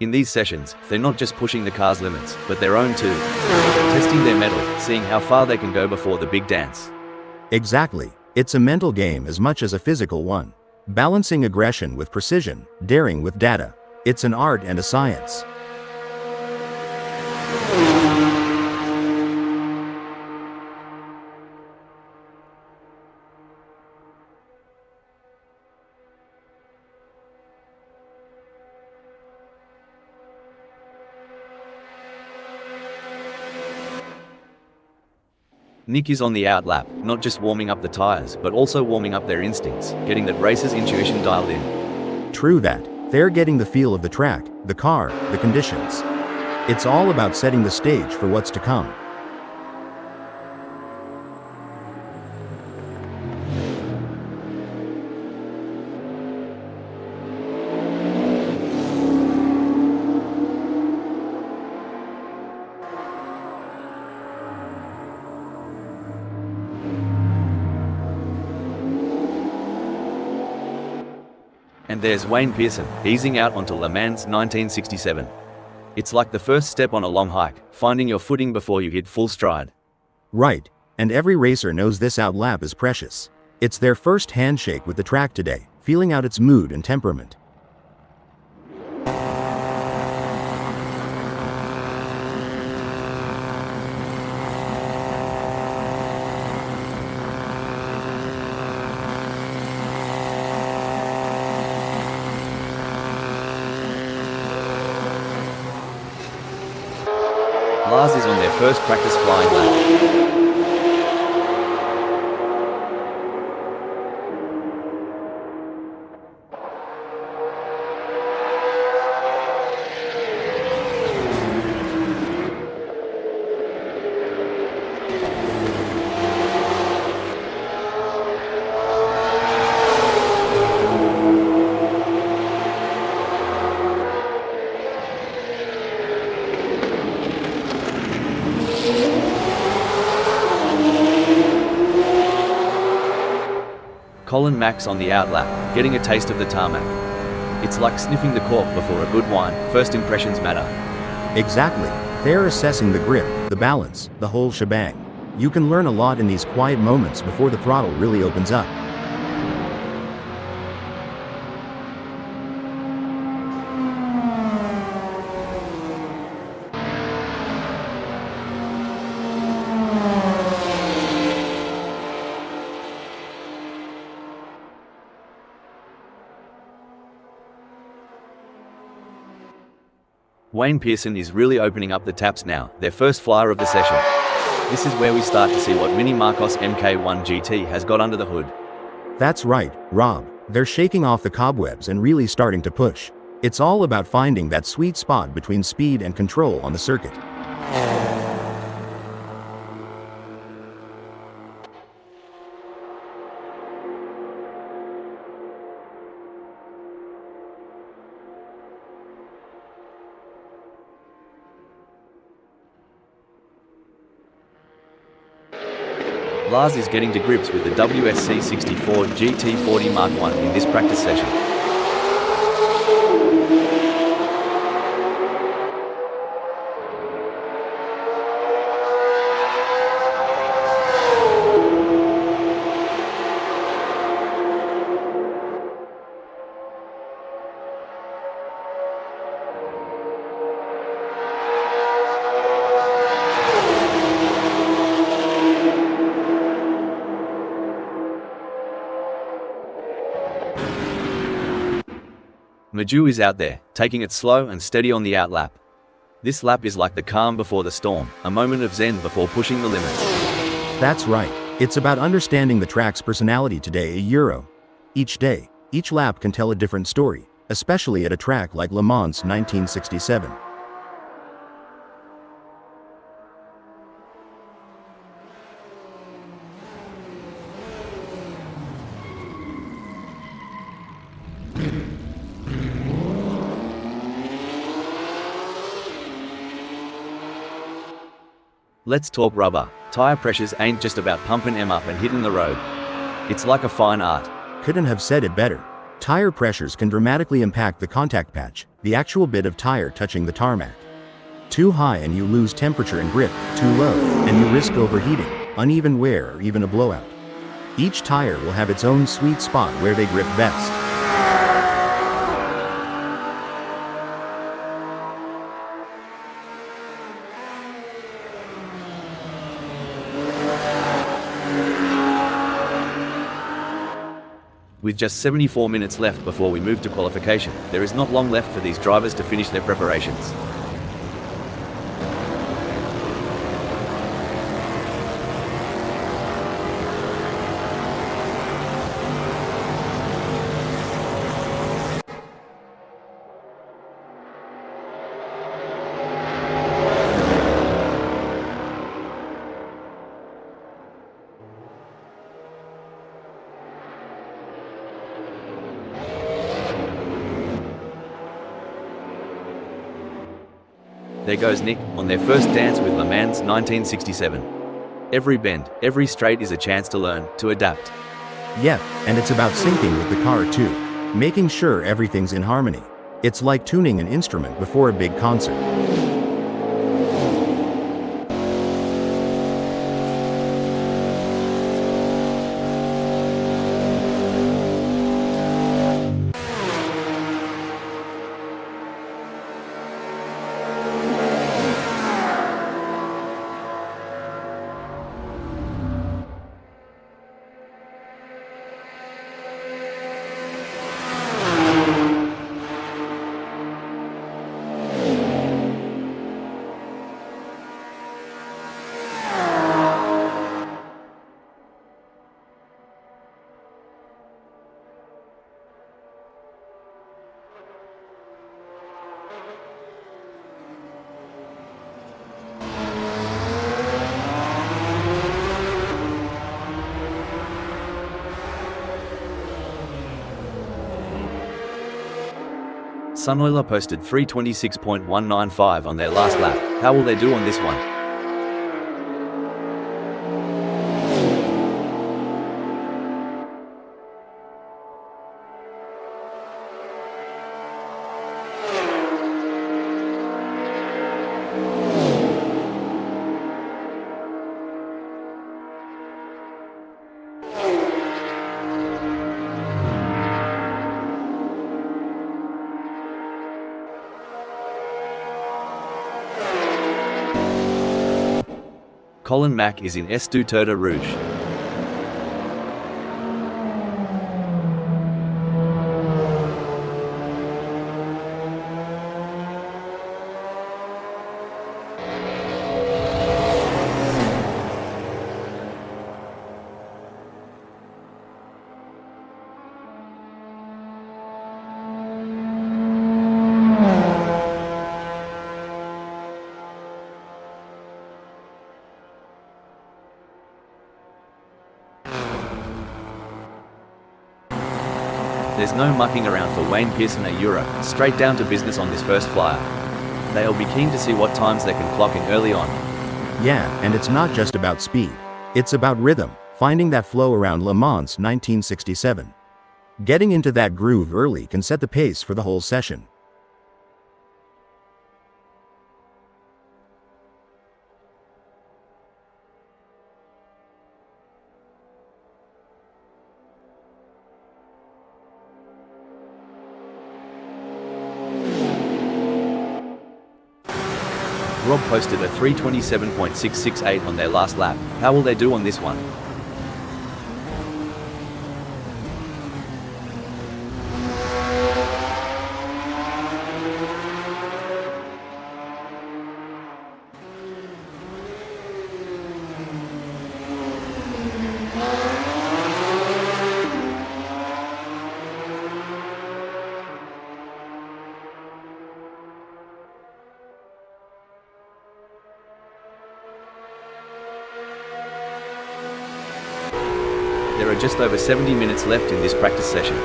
In these sessions, they're not just pushing the car's limits, but their own too. Testing their mettle, seeing how far they can go before the big dance. Exactly. It's a mental game as much as a physical one. Balancing aggression with precision, daring with data. It's an art and a science. Nick is on the outlap, not just warming up the tires, but also warming up their instincts, getting that racer's intuition dialed in. True that. They're getting the feel of the track, the car, the conditions. It's all about setting the stage for what's to come. And there's Wayne Pearson, easing out onto Le Mans 1967. It's like the first step on a long hike, finding your footing before you hit full stride. Right, and every racer knows this outlap is precious. It's their first handshake with the track today, feeling out its mood and temperament. Lars is on their first practice flying lap. Colin Max on the outlap, getting a taste of the tarmac. It's like sniffing the cork before a good wine. First impressions matter. Exactly. They're assessing the grip, the balance, the whole shebang. You can learn a lot in these quiet moments before the throttle really opens up. Wayne Pearson is really opening up the taps now, their first flyer of the session. This is where we start to see what Mini Marcos MK1 GT has got under the hood. That's right, Rob. They're shaking off the cobwebs and really starting to push. It's all about finding that sweet spot between speed and control on the circuit. Lars is getting to grips with the WSC 64 GT40 Mark I in this practice session. Maju is out there, taking it slow and steady on the outlap. This lap is like the calm before the storm, a moment of zen before pushing the limits. That's right. It's about understanding the track's personality today, a Euro. Each day, each lap can tell a different story, especially at a track like Le Mans 1967. Let's talk rubber. Tire pressures ain't just about pumping them up and hitting the road. It's like a fine art. Couldn't have said it better. Tire pressures can dramatically impact the contact patch, the actual bit of tire touching the tarmac. Too high and you lose temperature and grip, too low, and you risk overheating, uneven wear, or even a blowout. Each tire will have its own sweet spot where they grip best. With just 74 minutes left before we move to qualification, there is not long left for these drivers to finish their preparations. There goes Nick, on their first dance with Le Mans 1967. Every bend, every straight is a chance to learn, to adapt. Yep, and it's about syncing with the car too, making sure everything's in harmony. It's like tuning an instrument before a big concert. Sunoiler posted 3:26.195 on their last lap. How will they do on this one? Colin Mack is in Assetto Corsa Rouge. There's no mucking around for Wayne Pearson at Euro, straight down to business on this first flyer. They'll be keen to see what times they can clock in early on. Yeah, and it's not just about speed. It's about rhythm, finding that flow around Le Mans 1967. Getting into that groove early can set the pace for the whole session. Rob posted a 3:27.668 on their last lap. How will they do on this one? There are just over 70 minutes left in this practice session.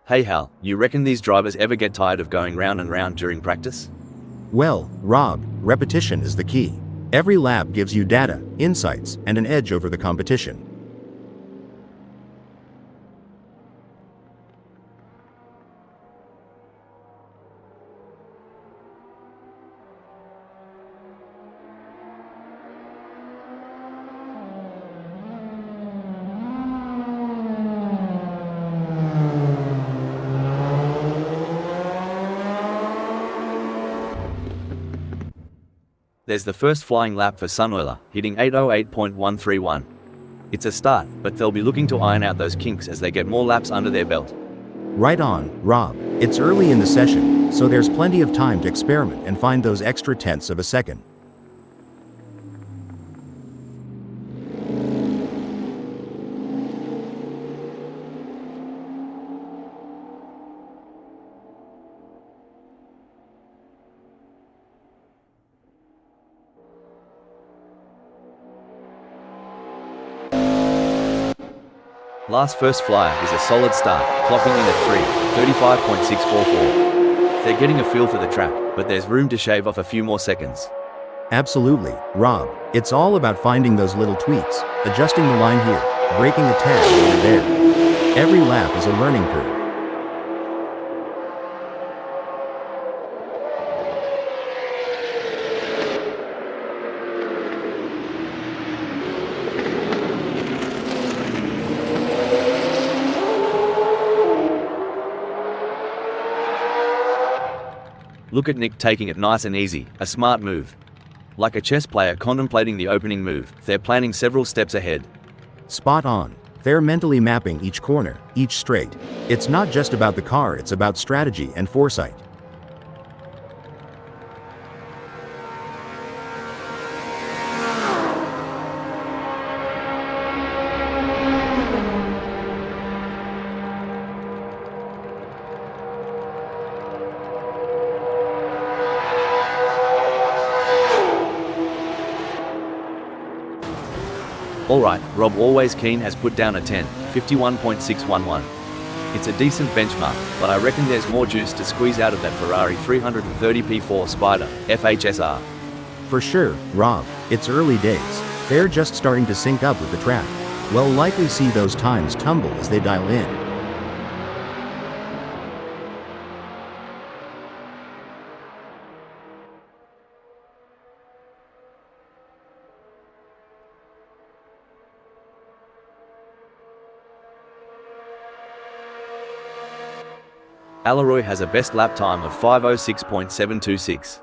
Hey Hal, you reckon these drivers ever get tired of going round and round during practice? Well, Rob, repetition is the key. Every lap gives you data, insights, and an edge over the competition. There's the first flying lap for Sunoiler, hitting 808.131. It's a start, but they'll be looking to iron out those kinks as they get more laps under their belt. Right on, Rob. It's early in the session, so there's plenty of time to experiment and find those extra tenths of a second. Last first flyer is a solid start, clocking in at 35.644. They're getting a feel for the track, but there's room to shave off a few more seconds. Absolutely, Rob. It's all about finding those little tweaks, adjusting the line here, braking a tad over there. Every lap is a learning curve. Look at Nick taking it nice and easy, a smart move. Like a chess player contemplating the opening move, they're planning several steps ahead. Spot on. They're mentally mapping each corner, each straight. It's not just about the car, it's about strategy and foresight. Alright, Rob Always Keen has put down a 10, 51.611. It's a decent benchmark, but I reckon there's more juice to squeeze out of that Ferrari 330 P4 Spider, FHSR. For sure, Rob. It's early days. They're just starting to sync up with the track. We'll likely see those times tumble as they dial in. Alaroy has a best lap time of 5:06.726.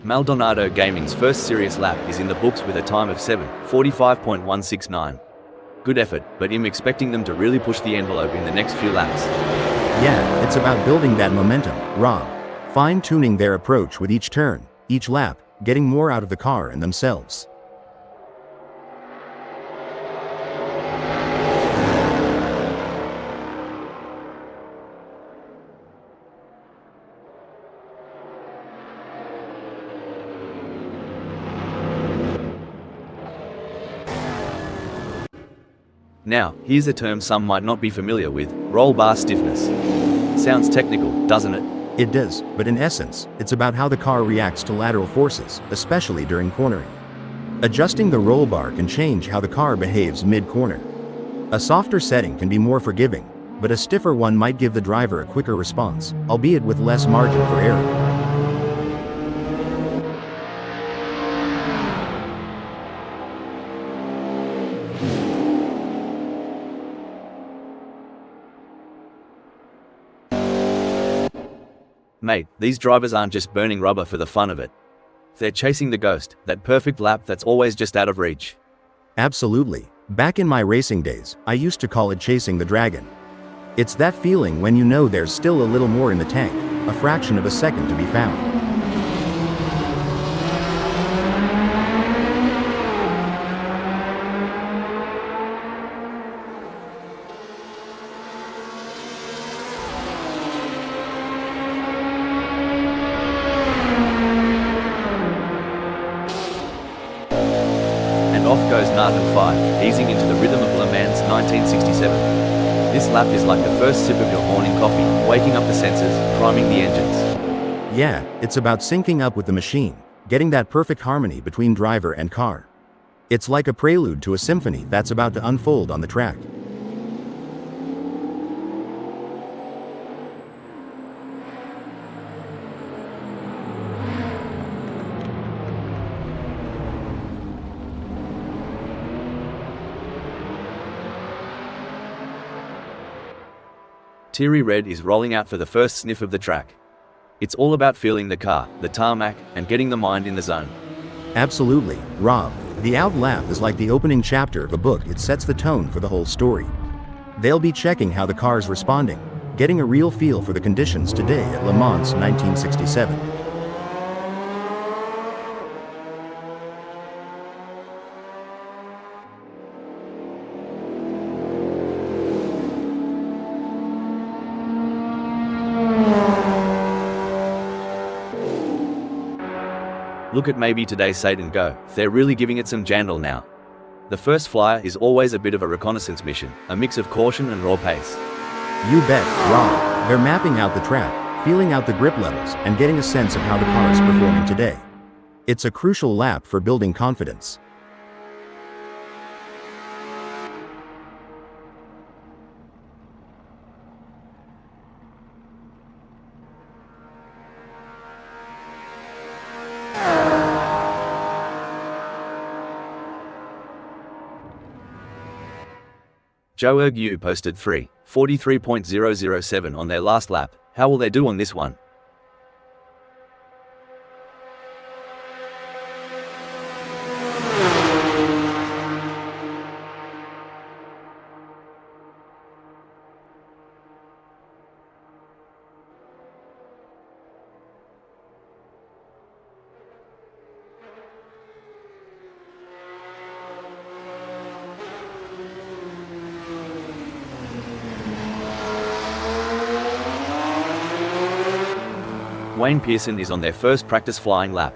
Maldonado Gaming's first serious lap is in the books with a time of 7:45.169. Good effort, but I'm expecting them to really push the envelope in the next few laps. Yeah, it's about building that momentum, Rob. Fine-tuning their approach with each turn, each lap, getting more out of the car and themselves. Now, here's a term some might not be familiar with: roll bar stiffness. Sounds technical, doesn't it? It does, but in essence, it's about how the car reacts to lateral forces, especially during cornering. Adjusting the roll bar can change how the car behaves mid-corner. A softer setting can be more forgiving, but a stiffer one might give the driver a quicker response, albeit with less margin for error. Mate, these drivers aren't just burning rubber for the fun of it. They're chasing the ghost, that perfect lap that's always just out of reach. Absolutely. Back in my racing days, I used to call it chasing the dragon. It's that feeling when you know there's still a little more in the tank, a fraction of a second to be found. And off goes Narton 5, easing into the rhythm of Le Mans 1967. This lap is like the first sip of your morning coffee, waking up the senses, priming the engines. Yeah, it's about syncing up with the machine, getting that perfect harmony between driver and car. It's like a prelude to a symphony that's about to unfold on the track. Teary red is rolling out for the first sniff of the track. It's all about feeling the car, the tarmac, and getting the mind in the zone. Absolutely, Rob. The out lap is like the opening chapter of a book. It sets the tone for the whole story. They'll be checking how the car's responding, getting a real feel for the conditions today at Le Mans 1967. Look at maybe today's Satan go, they're really giving it some jandal now. The first flyer is always a bit of a reconnaissance mission, a mix of caution and raw pace. You bet, Rob. They're mapping out the track, feeling out the grip levels, and getting a sense of how the car is performing today. It's a crucial lap for building confidence. Joe Ergu posted 3:43.007 on their last lap. How will they do on this one? Wayne Pearson is on their first practice flying lap.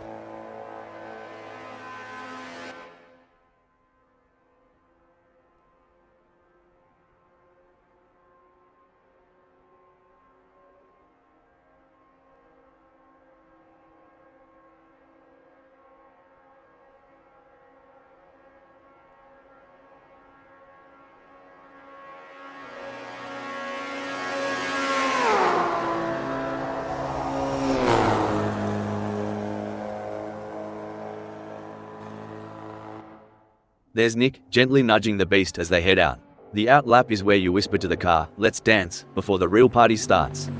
There's Nick, gently nudging the beast as they head out. The out lap is where you whisper to the car, "Let's dance," before the real party starts.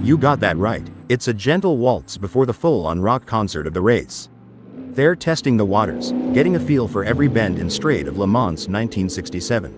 You got that right. It's a gentle waltz before the full-on rock concert of the race. They're testing the waters, getting a feel for every bend and straight of Le Mans 1967.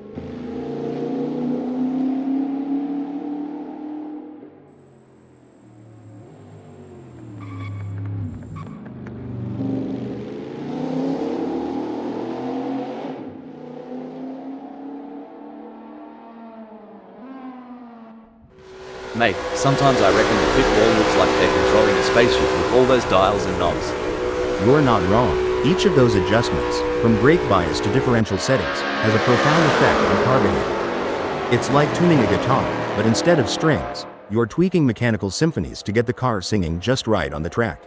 Mate, sometimes I reckon the pit wall looks like they're controlling a spaceship with all those dials and knobs. You're not wrong. Each of those adjustments, from brake bias to differential settings, has a profound effect on car behavior. It's like tuning a guitar, but instead of strings, you're tweaking mechanical symphonies to get the car singing just right on the track.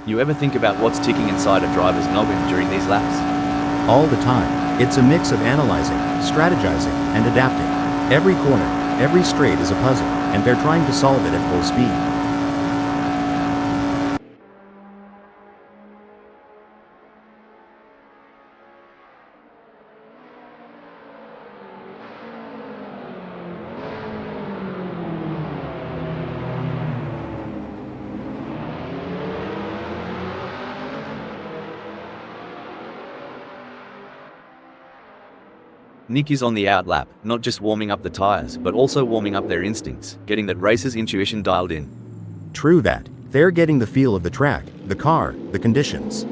You ever think about what's ticking inside a driver's noggin during these laps? All the time. It's a mix of analyzing, strategizing, and adapting. Every corner, every straight is a puzzle, and they're trying to solve it at full speed. Nick is on the outlap, not just warming up the tires, but also warming up their instincts, getting that racer's intuition dialed in. True that. They're getting the feel of the track, the car, the conditions.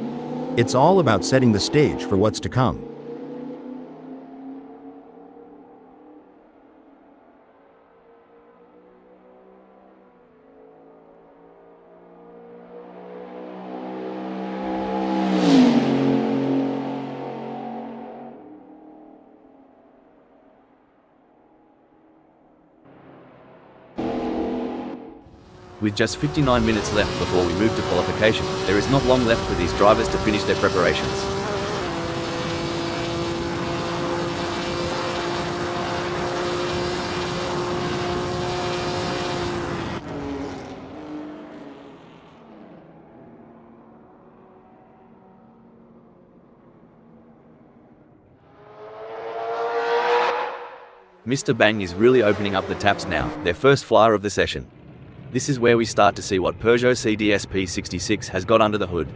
It's all about setting the stage for what's to come. With just 59 minutes left before we move to qualification, there is not long left for these drivers to finish their preparations. Mr. Bang is really opening up the taps now, their first flyer of the session. This is where we start to see what Peugeot CDSP 66 has got under the hood.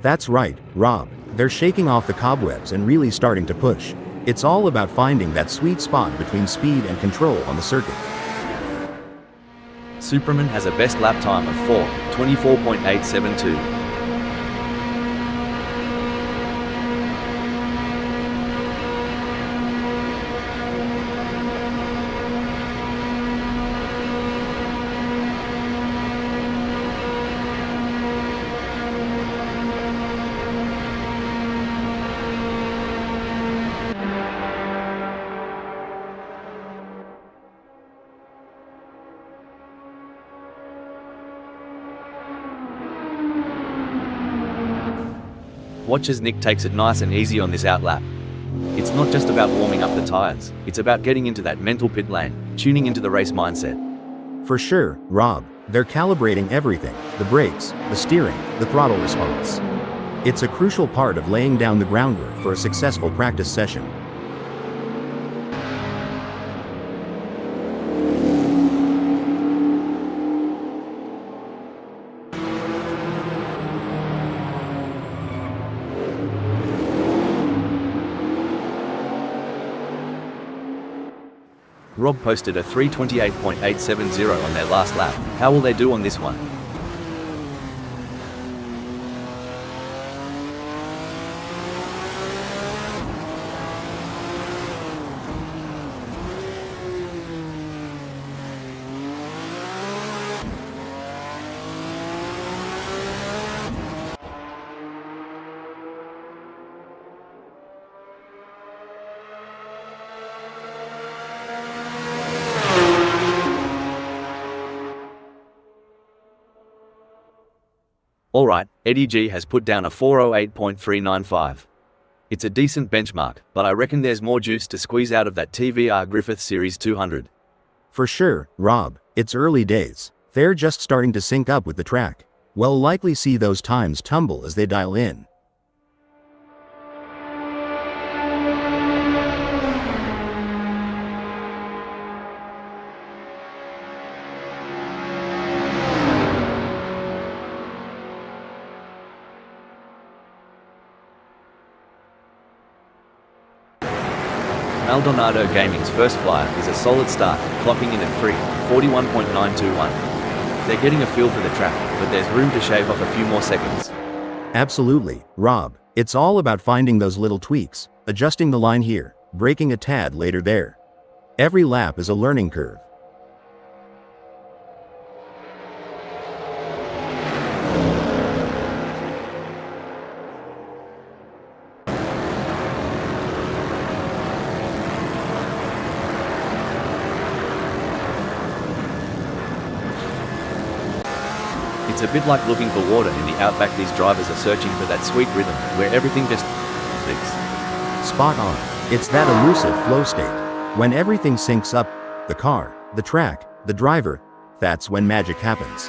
That's right, Rob. They're shaking off the cobwebs and really starting to push. It's all about finding that sweet spot between speed and control on the circuit. Superman has a best lap time of 4:24.872. Watch as Nick takes it nice and easy on this outlap. It's not just about warming up the tires, it's about getting into that mental pit lane, tuning into the race mindset. For sure, Rob. They're calibrating everything, the brakes, the steering, the throttle response. It's a crucial part of laying down the groundwork for a successful practice session. Rob posted a 3:28.870 on their last lap. How will they do on this one? Alright, Eddie G has put down a 4:08.395. It's a decent benchmark, but I reckon there's more juice to squeeze out of that TVR Griffith Series 200. For sure, Rob. It's early days. They're just starting to sync up with the track. We'll likely see those times tumble as they dial in. Maldonado Gaming's first flyer is a solid start, clocking in at 3:41.921. They're getting a feel for the track, but there's room to shave off a few more seconds. Absolutely, Rob. It's all about finding those little tweaks, adjusting the line here, braking a tad later there. Every lap is a learning curve. It's a bit like looking for water in the outback. These drivers are searching for that sweet rhythm, where everything just clicks. Spot on. It's that elusive flow state. When everything syncs up, the car, the track, the driver, that's when magic happens.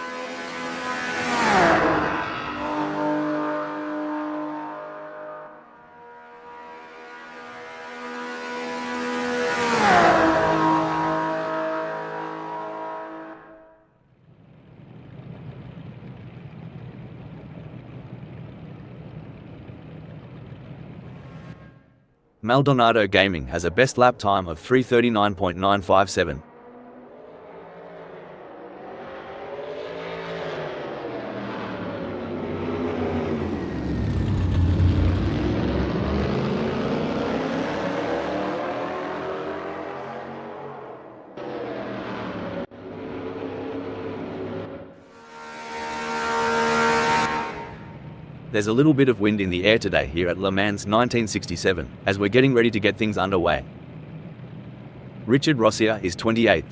Maldonado Gaming has a best lap time of 3:39.957. There's a little bit of wind in the air today here at Le Mans 1967, as we're getting ready to get things underway. Richard Rossier is 28th.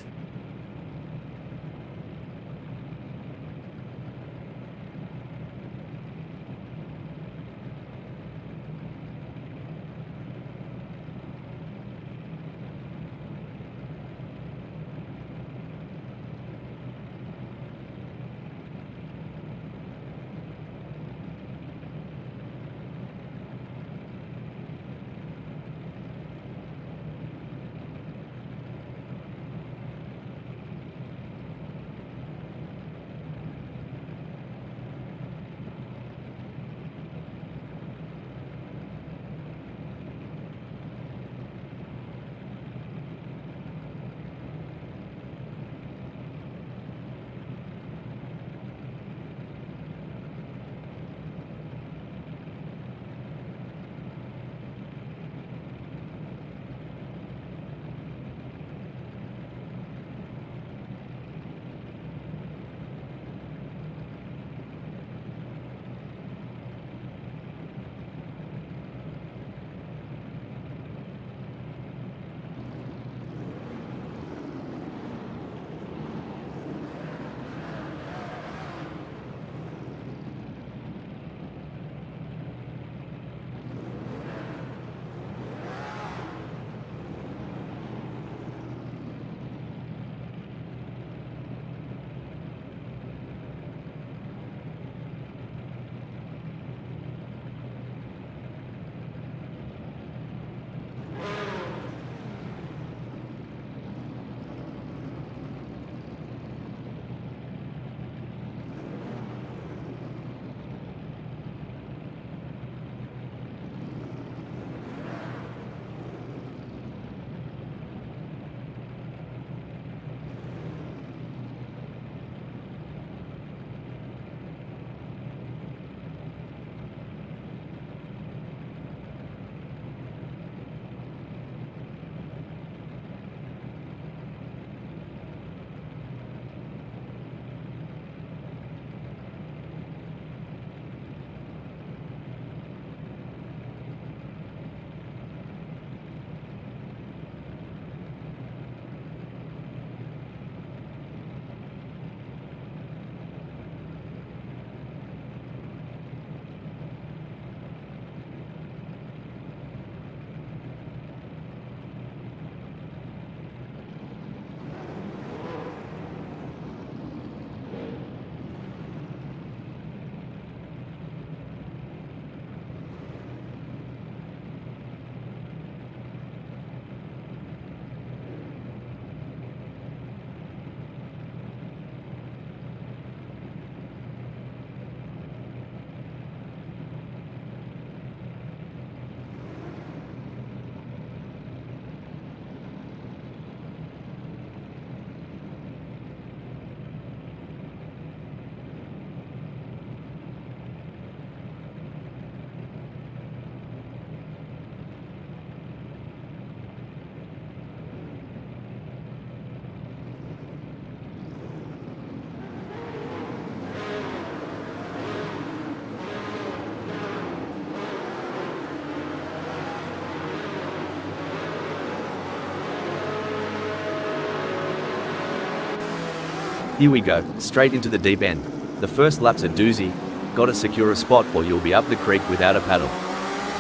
Here we go, straight into the deep end. The first lap's a doozy. Gotta secure a spot or you'll be up the creek without a paddle.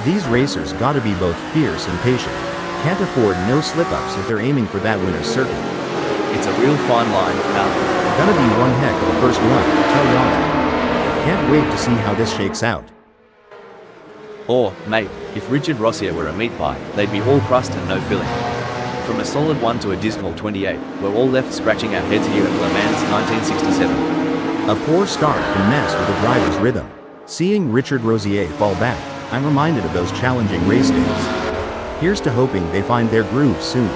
These racers gotta be both fierce and patient. Can't afford no slip-ups if they're aiming for that winner's circle. It's a real fine line, pal. Gonna be one heck of a first run, tell y'all that. Can't wait to see how this shakes out. Or, mate, if Richard Rossier were a meat pie, they'd be all crust and no filling. From a solid 1 to a dismal 28, we're all left scratching our heads here at Le Mans 1967. A poor start can mess with the driver's rhythm. Seeing Richard Rossier fall back, I'm reminded of those challenging race days. Here's to hoping they find their groove soon.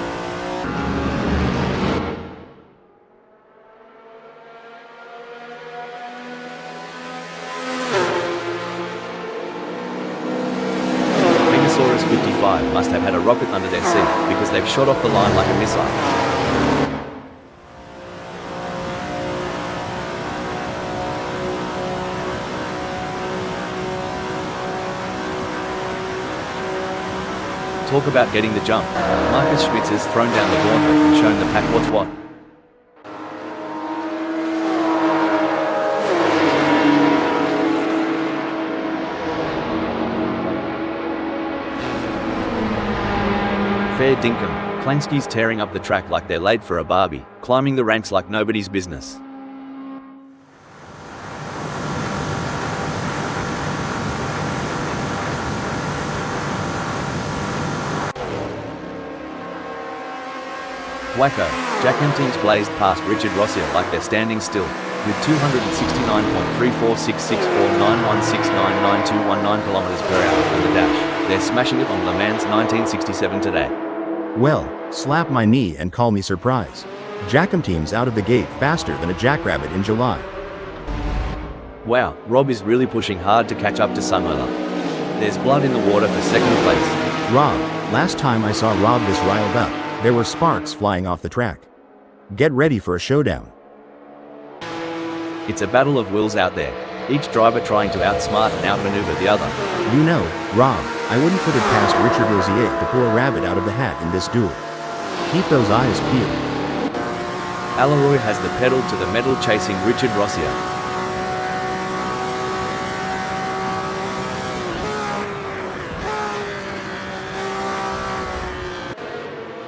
Megasaurus 55 must have had a rocket under their seat because they've shot off the line like a missile. Talk about getting the jump. Marcus Schmitz has thrown down the gauntlet and shown the pack what's what. Fair dinkum, Klansky's tearing up the track like they're laid for a barbie, climbing the ranks like nobody's business. Wacko, Jack M teams blazed past Richard Rossier like they're standing still, with 269.34664916999219 km per hour on the dash. They're smashing it on Le Mans 1967 today. Well, slap my knee and call me surprised. Jack M team's out of the gate faster than a jackrabbit in July. Wow, Rob is really pushing hard to catch up to Sunweiler. There's blood in the water for second place. Rob, last time I saw Rob this riled up, there were sparks flying off the track. Get ready for a showdown. It's a battle of wills out there, each driver trying to outsmart and outmaneuver the other. You know, Rob, I wouldn't put it past Richard Rossier to pull a rabbit out of the hat in this duel. Keep those eyes peeled. Alaroy has the pedal to the metal chasing Richard Rossier.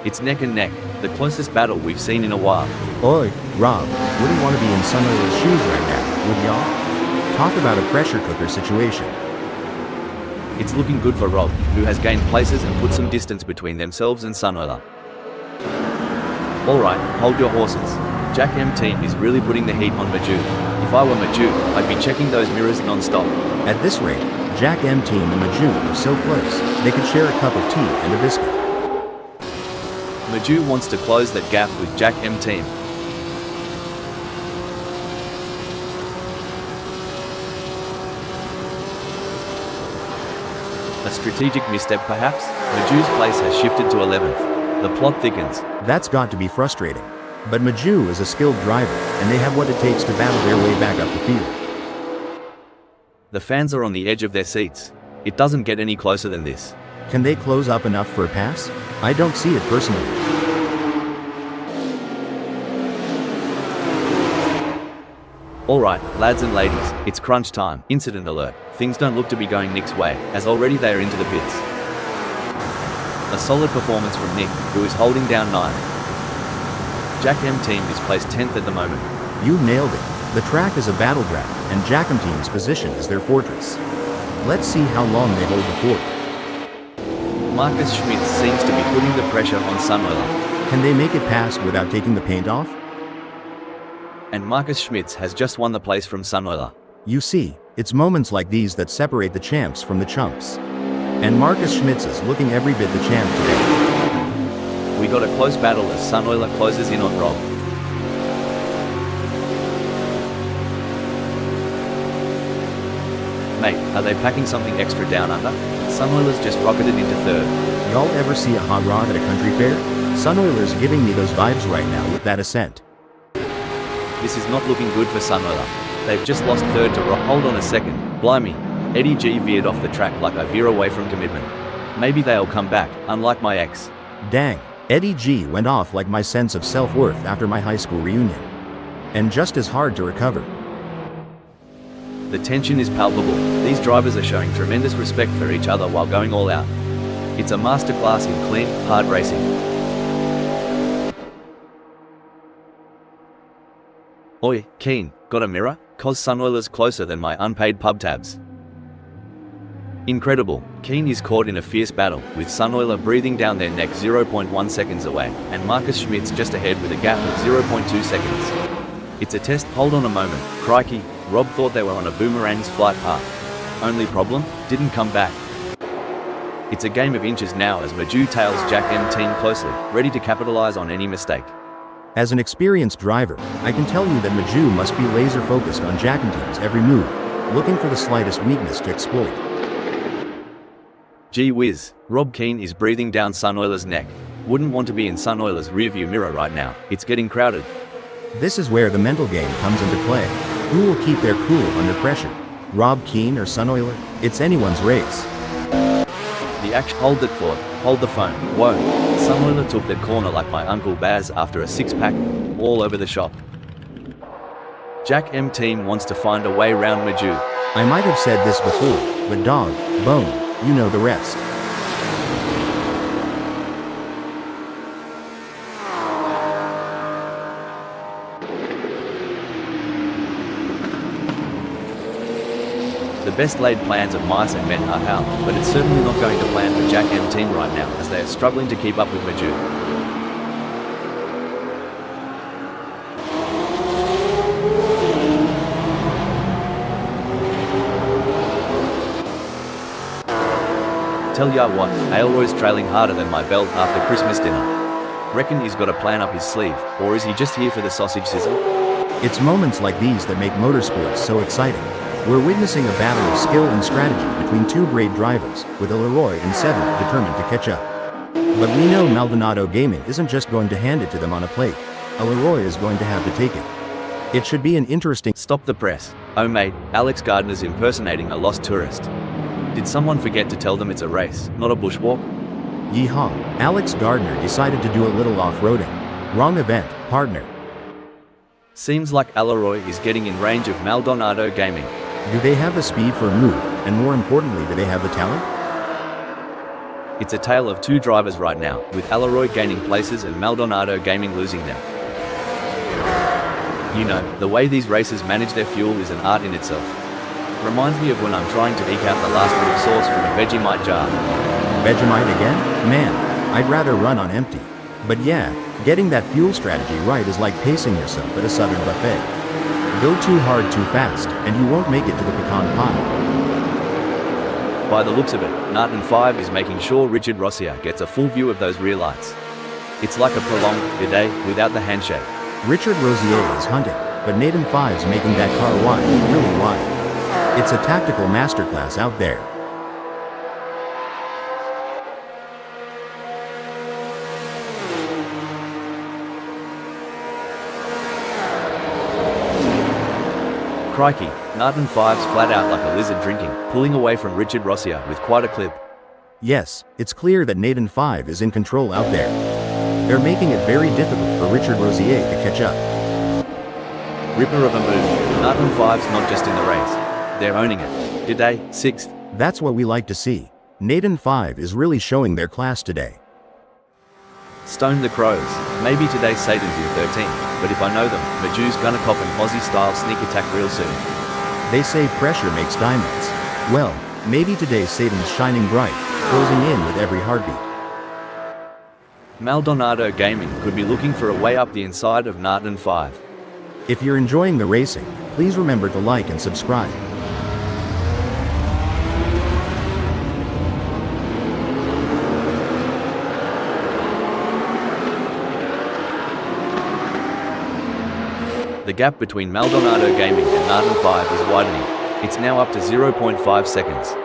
It's neck and neck, the closest battle we've seen in a while. Oi, Rob, wouldn't want to be in Sunweiler's shoes right now, would y'all? Talk about a pressure cooker situation. It's looking good for Rob, who has gained places and put some distance between themselves and Sunweiler. Alright, hold your horses. Jack M team is really putting the heat on Maju. If I were Maju, I'd be checking those mirrors non-stop. At this rate, Jack M team and Maju are so close, they could share a cup of tea and a biscuit. Maju wants to close that gap with Jack M team. A strategic misstep perhaps? Maju's place has shifted to 11th. The plot thickens. That's got to be frustrating. But Maju is a skilled driver, and they have what it takes to battle their way back up the field. The fans are on the edge of their seats. It doesn't get any closer than this. Can they close up enough for a pass? I don't see it personally. Alright, lads and ladies, it's crunch time. Incident alert. Things don't look to be going Nick's way, as already they are into the pits. A solid performance from Nick, who is holding down 9th. Jack M team is placed 10th at the moment. You nailed it. The track is a battleground, and Jack M team's position is their fortress. Let's see how long they hold the fort. Marcus Schmitz seems to be putting the pressure on Sunweiler. Can they make it past without taking the paint off? And Marcus Schmitz has just won the place from Sunweiler. You see, it's moments like these that separate the champs from the chumps. And Marcus Schmitz is looking every bit the champ today. We got a close battle as Sunweiler closes in on Rob. Mate, are they packing something extra down under? Sunweiler's just rocketed into 3rd. Y'all ever see a hot rod at a country fair? Sunweiler's giving me those vibes right now with that Ascent. This is not looking good for Sunweiler. They've just lost 3rd to Rob. Hold on a second. Blimey. Eddie G veered off the track like I veer away from commitment. Maybe they'll come back, unlike my ex. Dang, Eddie G went off like my sense of self-worth after my high school reunion. And just as hard to recover. The tension is palpable. These drivers are showing tremendous respect for each other while going all out. It's a masterclass in clean, hard racing. Oi, Keen, got a mirror? Cause Sunweiler's closer than my unpaid pub tabs. Incredible, Keen is caught in a fierce battle, with Sunweiler breathing down their neck 0.1 seconds away, and Marcus Schmitz just ahead with a gap of 0.2 seconds. It's a test. Hold on a moment. Crikey, Rob thought they were on a boomerang's flight path. Only problem? Didn't come back. It's a game of inches now as Maju tails Jack M team closely, ready to capitalize on any mistake. As an experienced driver, I can tell you that Maju must be laser focused on Jack and team's every move, looking for the slightest weakness to exploit. Gee whiz, Rob Keane is breathing down Sunoiler's neck. Wouldn't want to be in Sunoiler's rearview mirror right now. It's getting crowded. This is where the mental game comes into play. Who will keep their cool under pressure? Rob Keane or Sunoiler? It's anyone's race. The action. Hold it, Ford. Hold the phone. Whoa. Sunoiler took that corner like my Uncle Baz after a six-pack, all over the shop. Jack M team wants to find a way round Maju. I might have said this before, but dog, bone, you know the rest. The best laid plans of mice and men are out, but it's certainly not going to plan for Jack M team right now as they are struggling to keep up with Maju. Tell ya what, Aylroy's trailing harder than my belt after Christmas dinner. Reckon he's got a plan up his sleeve, or is he just here for the sausage sizzle? It's moments like these that make motorsports so exciting. We're witnessing a battle of skill and strategy between two great drivers, with a Leroy in 7th determined to catch up. But we know Maldonado Gaming isn't just going to hand it to them on a plate. A Leroy is going to have to take it. It should be an interesting— Stop the press. Oh mate, Alex Gardner's impersonating a lost tourist. Did someone forget to tell them it's a race, not a bushwalk? Yeehaw, Alex Gardner decided to do a little off-roading. Wrong event, partner. Seems like Leroy is getting in range of Maldonado Gaming. Do they have the speed for a move, and more importantly, do they have the talent? It's a tale of two drivers right now, with Leroy gaining places and Maldonado Gaming losing them. You know, the way these racers manage their fuel is an art in itself. Reminds me of when I'm trying to eke out the last bit of sauce from a Vegemite jar. Vegemite again? Man, I'd rather run on empty. But yeah, getting that fuel strategy right is like pacing yourself at a southern buffet. Go too hard too fast, and you won't make it to the pecan pie. By the looks of it, Narton 5 is making sure Richard Rossier gets a full view of those rear lights. It's like a prolonged bidet without the handshake. Richard Rossier is hunting, but Nathan 5's making that car wide, really wide. It's a tactical masterclass out there. Crikey, Narton 5's flat out like a lizard drinking, pulling away from Richard Rossier with quite a clip. Yes, it's clear that Nathan 5 is in control out there. They're making it very difficult for Richard Rossier to catch up. Ripper of a move, Narton 5's not just in the race. They're owning it. Today, 6th. That's what we like to see. Nathan 5 is really showing their class today. Stone the Crows. Maybe today Satan's in 13th, but if I know them, Maju's gonna cop an Aussie-style sneak attack real soon. They say pressure makes diamonds. Well, maybe today Satan's shining bright, closing in with every heartbeat. Maldonado Gaming could be looking for a way up the inside of Narton 5. If you're enjoying the racing, please remember to like and subscribe. The gap between Maldonado Gaming and Narton 5 is widening. It's now up to 0.5 seconds.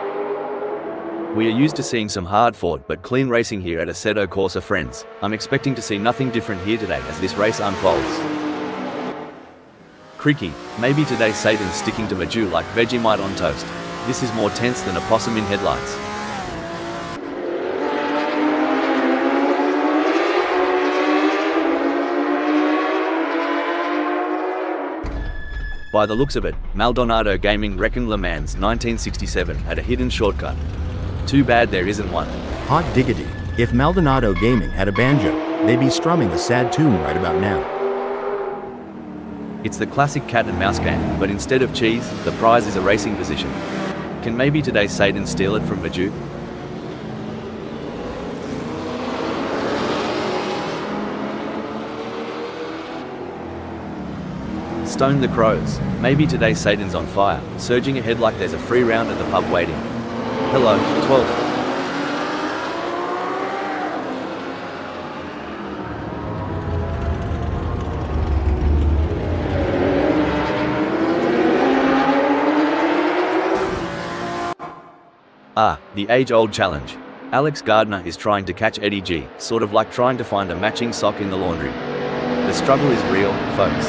We are used to seeing some hard fought but clean racing here at Assetto Corsa Friends. I'm expecting to see nothing different here today as this race unfolds. Creaky, maybe today Satan's sticking to Maju like Vegemite on toast. This is more tense than a possum in headlights. By the looks of it, Maldonado Gaming reckon Le Mans 1967 had a hidden shortcut. Too bad there isn't one. Hot diggity. If Maldonado Gaming had a banjo, they'd be strumming a sad tune right about now. It's the classic cat and mouse game, but instead of cheese, the prize is a racing position. Can maybe today Satan steal it from Maju? Stone the Crows. Maybe today Satan's on fire, surging ahead like there's a free round at the pub waiting. Hello, 12th. Ah, the age-old challenge. Alex Gardner is trying to catch Eddie G, sort of like trying to find a matching sock in the laundry. The struggle is real, folks.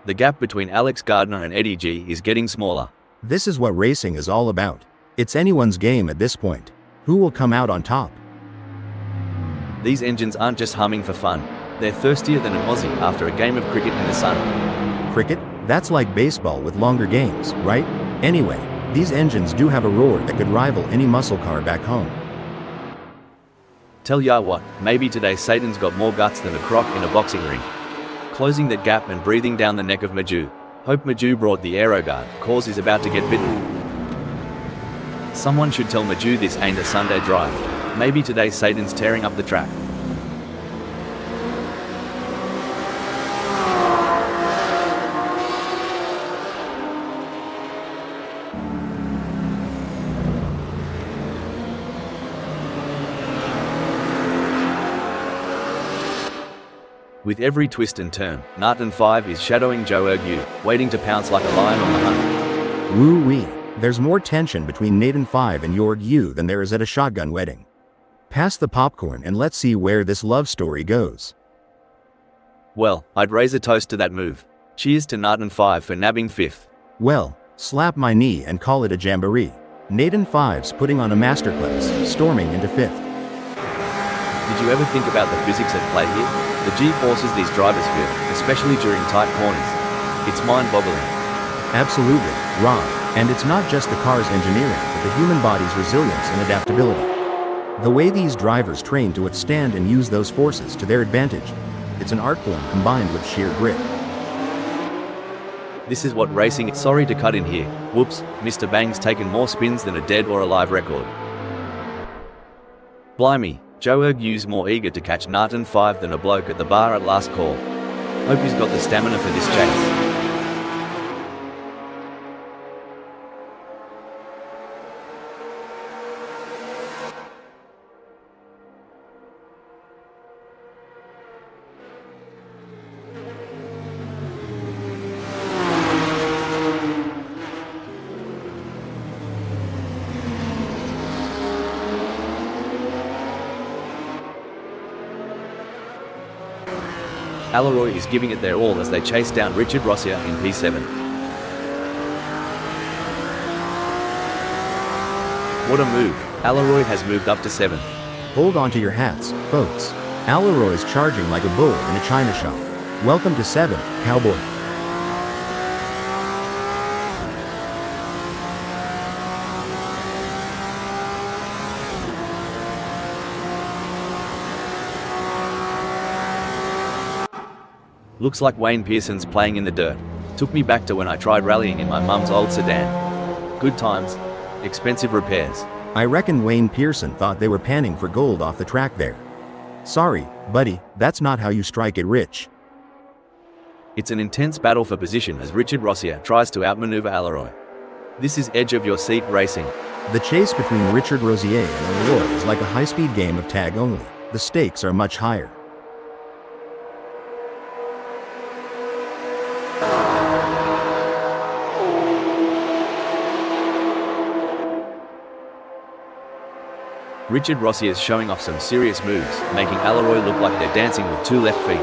The gap between Alex Gardner and Eddie G is getting smaller. This is what racing is all about. It's anyone's game at this point. Who will come out on top? These engines aren't just humming for fun. They're thirstier than an Aussie after a game of cricket in the sun. Cricket? That's like baseball with longer games, right? Anyway, these engines do have a roar that could rival any muscle car back home. Tell ya what, maybe today Satan's got more guts than a croc in a boxing ring. Closing that gap and breathing down the neck of Maju. Hope Maju brought the aeroguard, cause is about to get bitten. Someone should tell Maju this ain't a Sunday drive. Maybe today Satan's tearing up the track. With every twist and turn, Narton 5 is shadowing Joe Ergu, waiting to pounce like a lion on the hunt. Woo-wee. There's more tension between Nathan 5 and Jorg Yu than there is at a shotgun wedding. Pass the popcorn and let's see where this love story goes. Well, I'd raise a toast to that move. Cheers to Narton 5 for nabbing 5th. Well, slap my knee and call it a jamboree. Nathan 5's putting on a masterclass, storming into 5th. Did you ever think about the physics at play here? The G-forces these drivers feel, especially during tight corners. It's mind-boggling. Absolutely, Rob. And it's not just the car's engineering, but the human body's resilience and adaptability. The way these drivers train to withstand and use those forces to their advantage, it's an art form combined with sheer grit. This is what racing is. Sorry to cut in here. Whoops, Mr. Bang's taken more spins than a dead or alive record. Blimey, Joe Ergu's more eager to catch Narton 5 than a bloke at the bar at last call. Hope he's got the stamina for this chase. Alleroy is giving it their all as they chase down Richard Rossier in P7. What a move. Alleroy has moved up to 7th. Hold on to your hats, folks. Alleroy's charging like a bull in a china shop. Welcome to 7th, cowboy. Looks like Wayne Pearson's playing in the dirt. Took me back to when I tried rallying in my mum's old sedan. Good times. Expensive repairs. I reckon Wayne Pearson thought they were panning for gold off the track there. Sorry, buddy, that's not how you strike it rich. It's an intense battle for position as Richard Rossier tries to outmaneuver Alleroy. This is edge-of-your-seat racing. The chase between Richard Rossier and Alleroy is like a high-speed game of tag only. The stakes are much higher. Richard Rossier is showing off some serious moves, making Alleroy look like they're dancing with 2 left feet.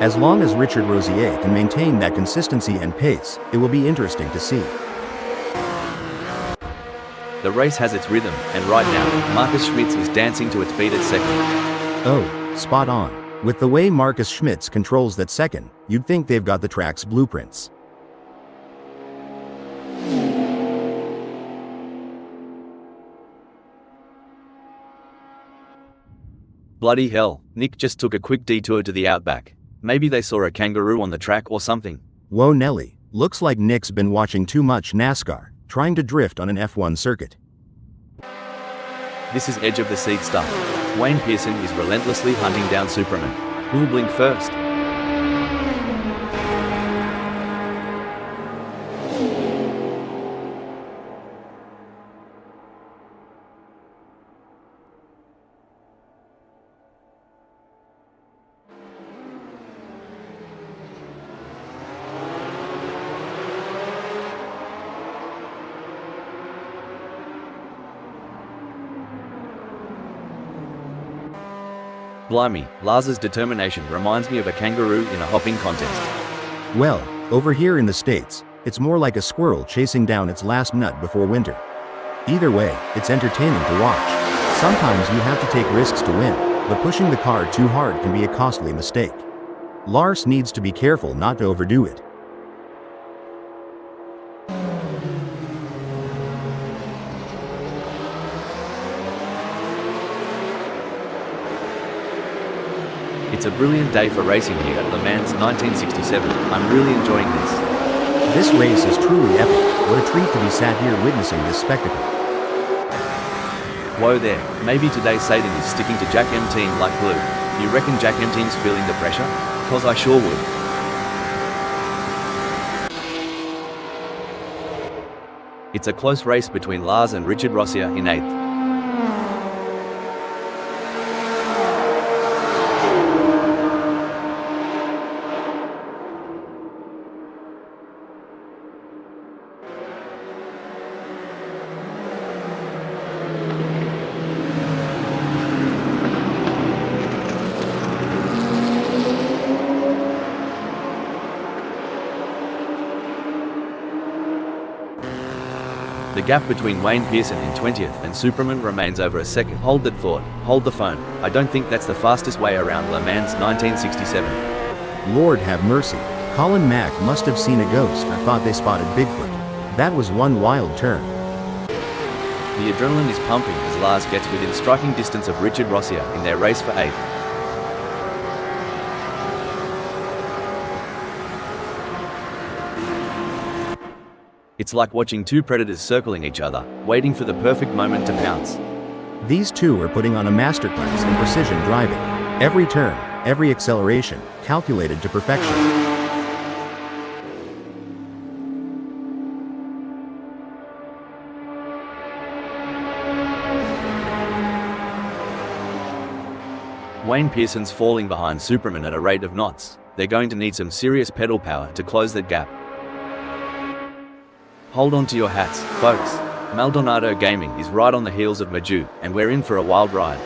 As long as Richard Rossier can maintain that consistency and pace, it will be interesting to see. The race has its rhythm, and right now, Marcus Schmitz is dancing to its beat at 2nd. Oh, spot on. With the way Marcus Schmitz controls that 2nd, you'd think they've got the track's blueprints. Bloody hell, Nick just took a quick detour to the outback. Maybe they saw a kangaroo on the track or something. Whoa Nelly, looks like Nick's been watching too much NASCAR, trying to drift on an F1 circuit. This is edge-of-the-seat stuff. Wayne Pearson is relentlessly hunting down Superman. Who'll blink first? Blimey, Lars's determination reminds me of a kangaroo in a hopping contest. Well, over here in the States, it's more like a squirrel chasing down its last nut before winter. Either way, it's entertaining to watch. Sometimes you have to take risks to win, but pushing the car too hard can be a costly mistake. Lars needs to be careful not to overdo it. It's a brilliant day for racing here at Le Mans 1967. I'm really enjoying this. This race is truly epic. What a treat to be sat here witnessing this spectacle. Whoa there, maybe today Satan is sticking to Jack M Team like glue. You reckon Jack M Team's feeling the pressure? Cause I sure would. It's a close race between Lars and Richard Rossier in 8th. The gap between Wayne Pearson in 20th and Superman remains over a second. Hold that thought. Hold the phone. I don't think that's the fastest way around Le Mans 1967. Lord have mercy. Colin Mack must have seen a ghost or thought they spotted Bigfoot. That was one wild turn. The adrenaline is pumping as Lars gets within striking distance of Richard Rossier in their race for 8th. It's like watching two predators circling each other, waiting for the perfect moment to pounce. These two are putting on a masterclass in precision driving. Every turn, every acceleration, calculated to perfection. Wayne Pearson's falling behind Superman at a rate of knots. They're going to need some serious pedal power to close that gap. Hold on to your hats, folks. Maldonado Gaming is right on the heels of Maju, and we're in for a wild ride.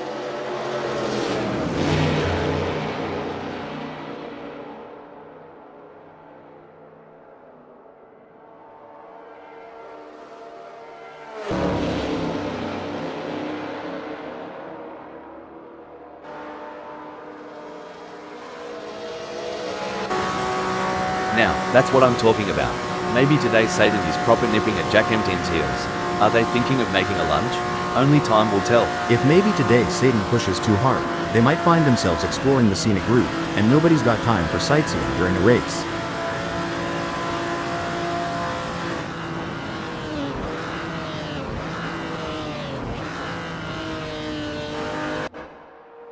Now, that's what I'm talking about. Maybe today Satan is proper nipping at Jack M10's heels. Are they thinking of making a lunge? Only time will tell. If maybe today Satan pushes too hard, they might find themselves exploring the scenic route, and nobody's got time for sightseeing during a race.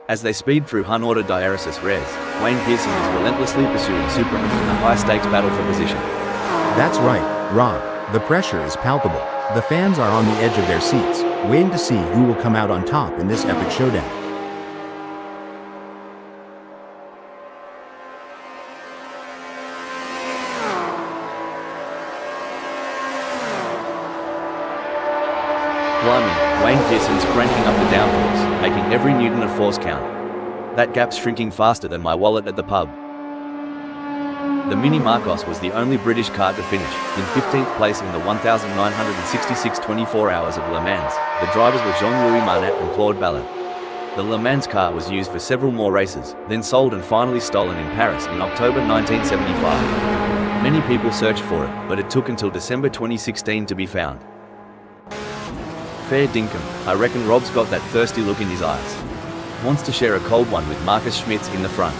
As they speed through unordered diaresis res, Wayne Pearson is relentlessly pursuing Superman in a high-stakes battle for position. That's right, Rob. The pressure is palpable. The fans are on the edge of their seats, waiting to see who will come out on top in this epic showdown. Blimey, Wayne Pearson's cranking up the downforce, making every newton of force count. That gap's shrinking faster than my wallet at the pub. The Mini Marcos was the only British car to finish in 15th place in the 1,966 24 hours of Le Mans. The drivers were Jean-Louis Marnet and Claude Ballard. The Le Mans car was used for several more races, then sold and finally stolen in Paris in October 1975. Many people searched for it, but it took until December 2016 to be found. Fair dinkum, I reckon Rob's got that thirsty look in his eyes. Wants to share a cold one with Marcus Schmitz in the front.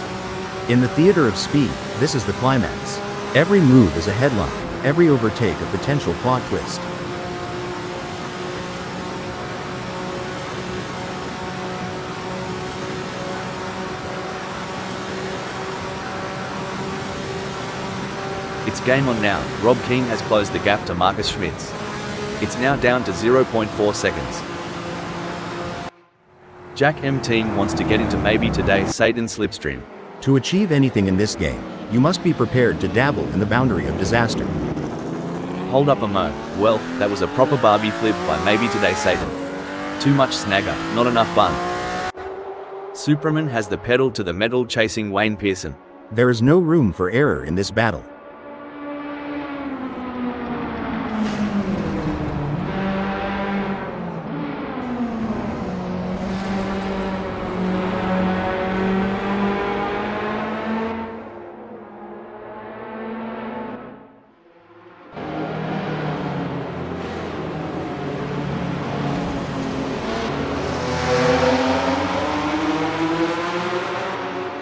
In the theater of speed, this is the climax. Every move is a headline, every overtake a potential plot twist. It's game on now. Rob Keane has closed the gap to Marcus Schmitz. It's now down to 0.4 seconds. Jack M Team wants to get into maybe today's Satan slipstream. To achieve anything in this game, you must be prepared to dabble in the boundary of disaster. Hold up a mo. Well, that was a proper Barbie flip by maybe today Satan. Too much snagger, not enough bun. Superman has the pedal to the metal, chasing Wayne Pearson. There is no room for error in this battle.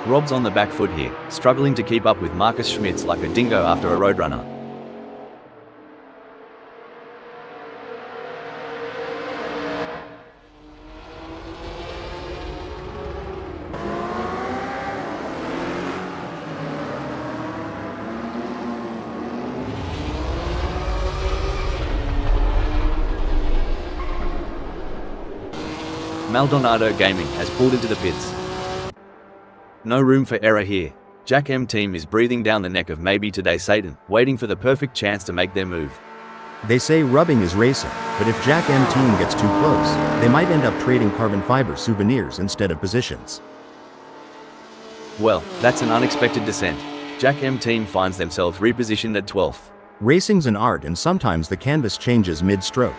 Rob's on the back foot here, struggling to keep up with Marcus Schmitz like a dingo after a roadrunner. Maldonado Gaming has pulled into the pits. No room for error here. Jack M team is breathing down the neck of maybe today Satan, waiting for the perfect chance to make their move. They say rubbing is racing, but if Jack M team gets too close, they might end up trading carbon fiber souvenirs instead of positions. Well, that's an unexpected descent. Jack M team finds themselves repositioned at 12th. Racing's an art, and sometimes the canvas changes mid-stroke.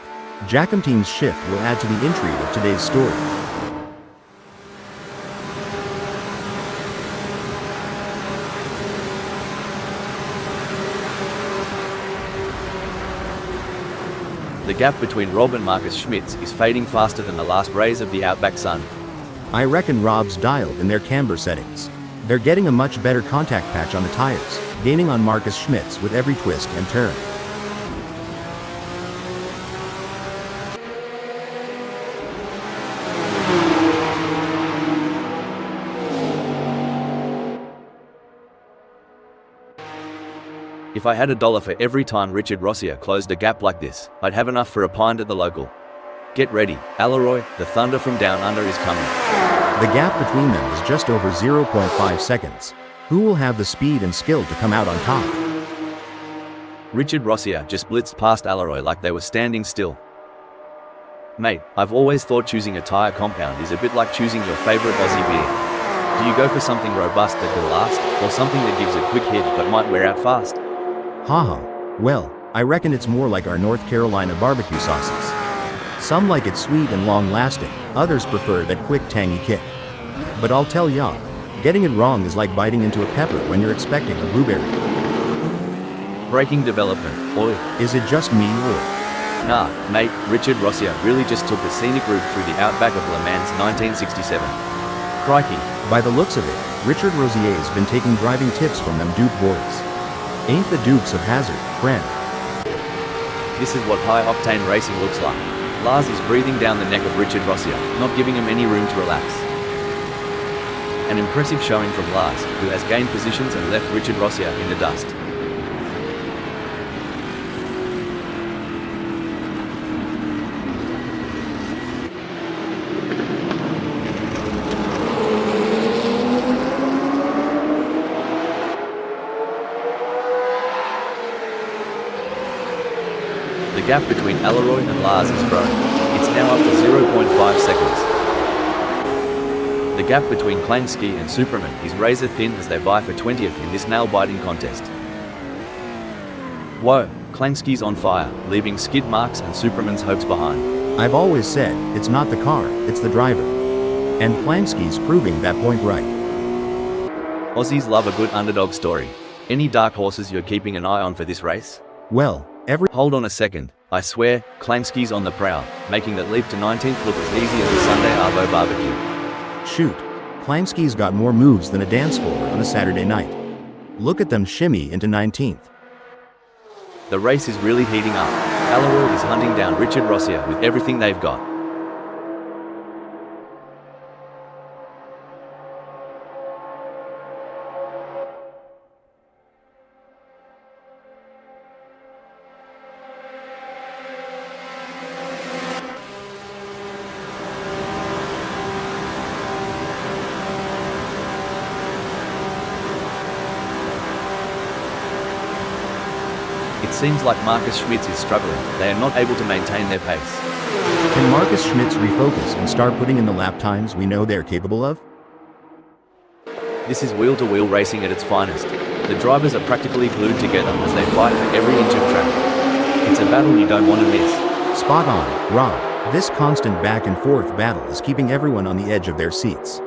Jack M team's shift will add to the intrigue of today's story. The gap between Rob and Marcus Schmitz is fading faster than the last rays of the outback sun. I reckon Rob's dialed in their camber settings. They're getting a much better contact patch on the tires, gaining on Marcus Schmitz with every twist and turn. If I had $1 for every time Richard Rossier closed a gap like this, I'd have enough for a pint at the local. Get ready, Alaroy, the thunder from down under is coming. The gap between them is just over 0.5 seconds. Who will have the speed and skill to come out on top? Richard Rossier just blitzed past Alaroy like they were standing still. Mate, I've always thought choosing a tyre compound is a bit like choosing your favourite Aussie beer. Do you go for something robust that can last, or something that gives a quick hit but might wear out fast? Haha. Well, I reckon it's more like our North Carolina barbecue sauces. Some like it sweet and long-lasting, others prefer that quick tangy kick. But I'll tell ya, getting it wrong is like biting into a pepper when you're expecting a blueberry. Breaking development, oi. Is it just me or? Nah, mate, Richard Rossier really just took the scenic route through the outback of Le Mans 1967. Crikey. By the looks of it, Richard Rossier's been taking driving tips from them Duke boys. Ain't the Dukes of Hazzard, friend. This is what high-octane racing looks like. Lars is breathing down the neck of Richard Rossier, not giving him any room to relax. An impressive showing from Lars, who has gained positions and left Richard Rossier in the dust. The gap between Alaroy and Lars is growing. It's now up to 0.5 seconds. The gap between Klansky and Superman is razor thin as they vie for 20th in this nail-biting contest. Whoa, Klansky's on fire, leaving skid marks and Superman's hopes behind. I've always said, it's not the car, it's the driver. And Klansky's proving that point right. Aussies love a good underdog story. Any dark horses you're keeping an eye on for this race? Well, Hold on a second, I swear, Klansky's on the prowl, making that leap to 19th look as easy as a Sunday Arvo barbecue. Shoot, Klansky's got more moves than a dance floor on a Saturday night. Look at them shimmy into 19th. The race is really heating up. Alaroy is hunting down Richard Rossier with everything they've got. It seems like Marcus Schmitz is struggling. They are not able to maintain their pace. Can Marcus Schmitz refocus and start putting in the lap times we know they're capable of? This is wheel-to-wheel racing at its finest. The drivers are practically glued together as they fight for every inch of track. It's a battle you don't want to miss. Spot on, Rob. This constant back and forth battle is keeping everyone on the edge of their seats.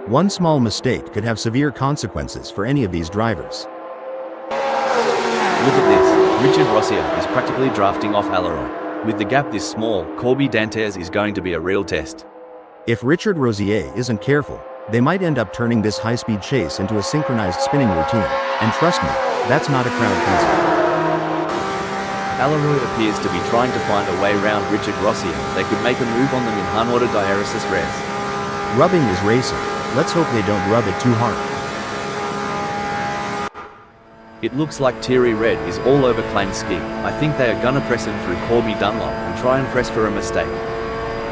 One small mistake could have severe consequences for any of these drivers. Look at this. Richard Rosier is practically drafting off Alaroy. With the gap this small, Corby Dantes is going to be a real test. If Richard Rosier isn't careful, they might end up turning this high-speed chase into a synchronized spinning routine. And trust me, that's not a crowd pleaser. Alaroy appears to be trying to find a way around Richard Rosier. They could make a move on them in Hanwada Diaresis Res. Rubbing is racing. Let's hope they don't rub it too hard. It looks like Thierry Red is all over Klein Ski. I think they are gonna press him through Corby Dunlop and try and press for a mistake.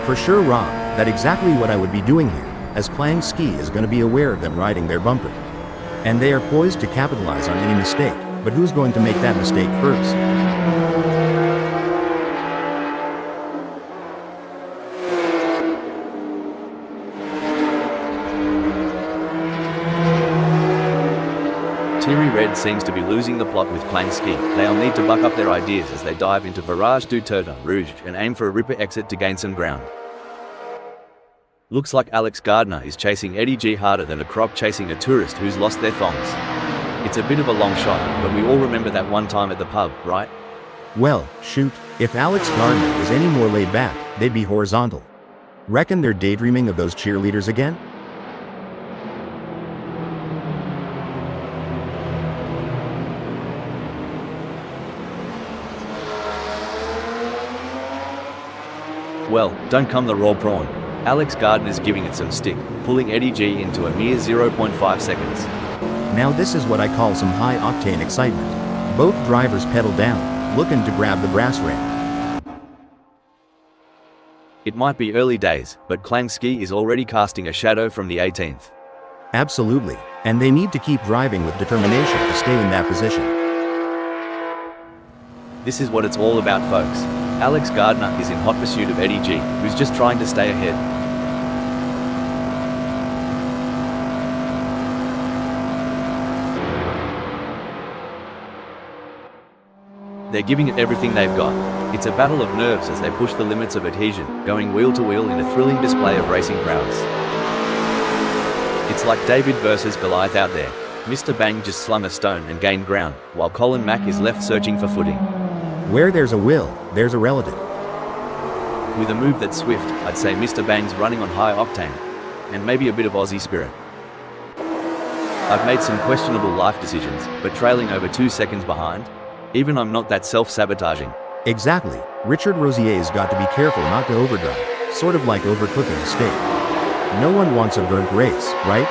For sure, Rob, that's exactly what I would be doing here, as Clang Ski is going to be aware of them riding their bumper. And they are poised to capitalize on any mistake, but who's going to make that mistake first? Thierry Red seems to be losing the plot with Klein Ski. They'll need to buck up their ideas as they dive into Virage du Tour Rouge and aim for a ripper exit to gain some ground. Looks like Alex Gardner is chasing Eddie G harder than a croc chasing a tourist who's lost their thongs. It's a bit of a long shot, but we all remember that one time at the pub, right? Well, shoot, if Alex Gardner was any more laid back, they'd be horizontal. Reckon they're daydreaming of those cheerleaders again? Well, don't come the raw prawn. Alex Gardner's giving it some stick, pulling Eddie G into a mere 0.5 seconds. Now this is what I call some high-octane excitement. Both drivers pedal down, looking to grab the brass ring. It might be early days, but Clang Ski is already casting a shadow from the 18th. Absolutely, and they need to keep driving with determination to stay in that position. This is what it's all about, folks. Alex Gardner is in hot pursuit of Eddie G, who's just trying to stay ahead. They're giving it everything they've got. It's a battle of nerves as they push the limits of adhesion, going wheel to wheel in a thrilling display of racing prowess. It's like David versus Goliath out there. Mr. Bang just slung a stone and gained ground, while Colin Mack is left searching for footing. Where there's a will, there's a relative. With a move that's swift, I'd say Mr. Bang's running on high octane, and maybe a bit of Aussie spirit. I've made some questionable life decisions, but trailing over 2 seconds behind? Even I'm not that self-sabotaging. Exactly. Richard Rosier's got to be careful not to overdrive, sort of like overcooking a steak. No one wants a burnt race, right?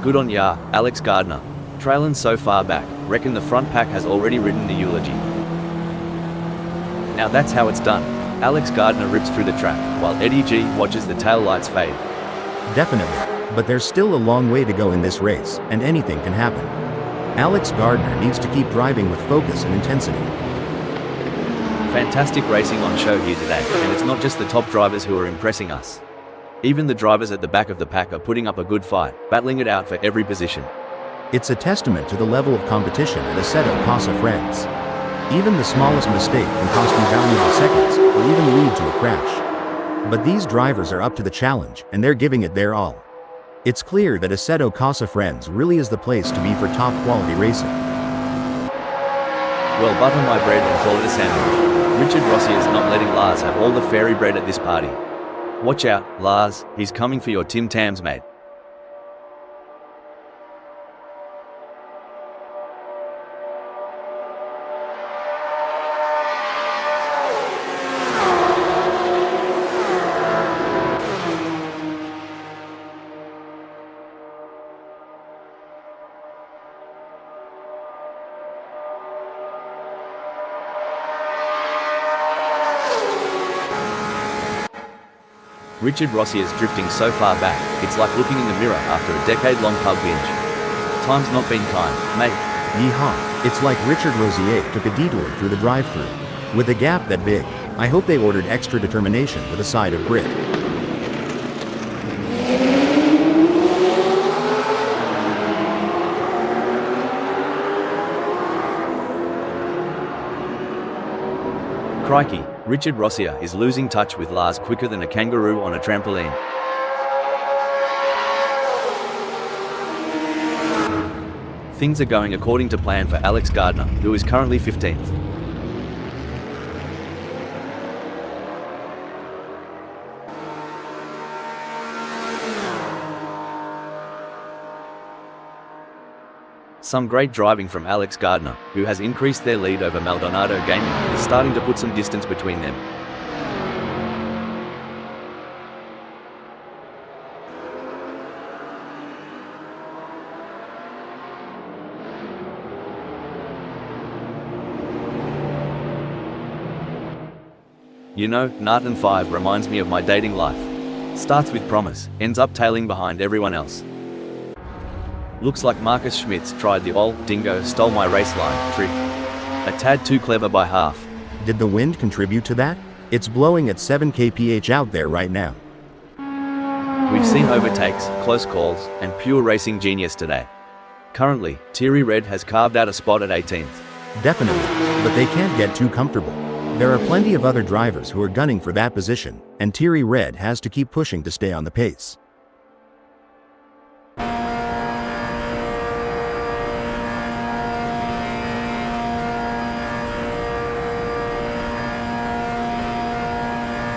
Good on ya, Alex Gardner. Trailing so far back, reckon the front pack has already written the eulogy. Now that's how it's done. Alex Gardner rips through the track, while Eddie G watches the taillights fade. Definitely, but there's still a long way to go in this race, and anything can happen. Alex Gardner needs to keep driving with focus and intensity. Fantastic racing on show here today, and it's not just the top drivers who are impressing us. Even the drivers at the back of the pack are putting up a good fight, battling it out for every position. It's a testament to the level of competition at Assetto Corsa Friends. Even the smallest mistake can cost you valuable seconds, or even lead to a crash. But these drivers are up to the challenge, and they're giving it their all. It's clear that Assetto Corsa Friends really is the place to be for top quality racing. Well, butter my bread and call it a sandwich. Richard Rossi is not letting Lars have all the fairy bread at this party. Watch out, Lars, he's coming for your Tim Tams, mate. Richard Rossi is drifting so far back, it's like looking in the mirror after a decade-long pub binge. Time's not been kind, mate. Yeehaw, it's like Richard Rosier took a detour through the drive-thru. With a gap that big, I hope they ordered extra determination with a side of grit. Crikey, Richard Rossier is losing touch with Lars quicker than a kangaroo on a trampoline. Things are going according to plan for Alex Gardner, who is currently 15th. Some great driving from Alex Gardner, who has increased their lead over Maldonado Gaming and is starting to put some distance between them. You know, Nartan 5 reminds me of my dating life. Starts with promise, ends up tailing behind everyone else. Looks like Marcus Schmitz tried the old dingo stole my race line trick. A tad too clever by half. Did the wind contribute to that? It's blowing at 7 kph out there right now. We've seen overtakes, close calls, and pure racing genius today. Currently, Thierry Red has carved out a spot at 18th. Definitely, but they can't get too comfortable. There are plenty of other drivers who are gunning for that position, and Thierry Red has to keep pushing to stay on the pace.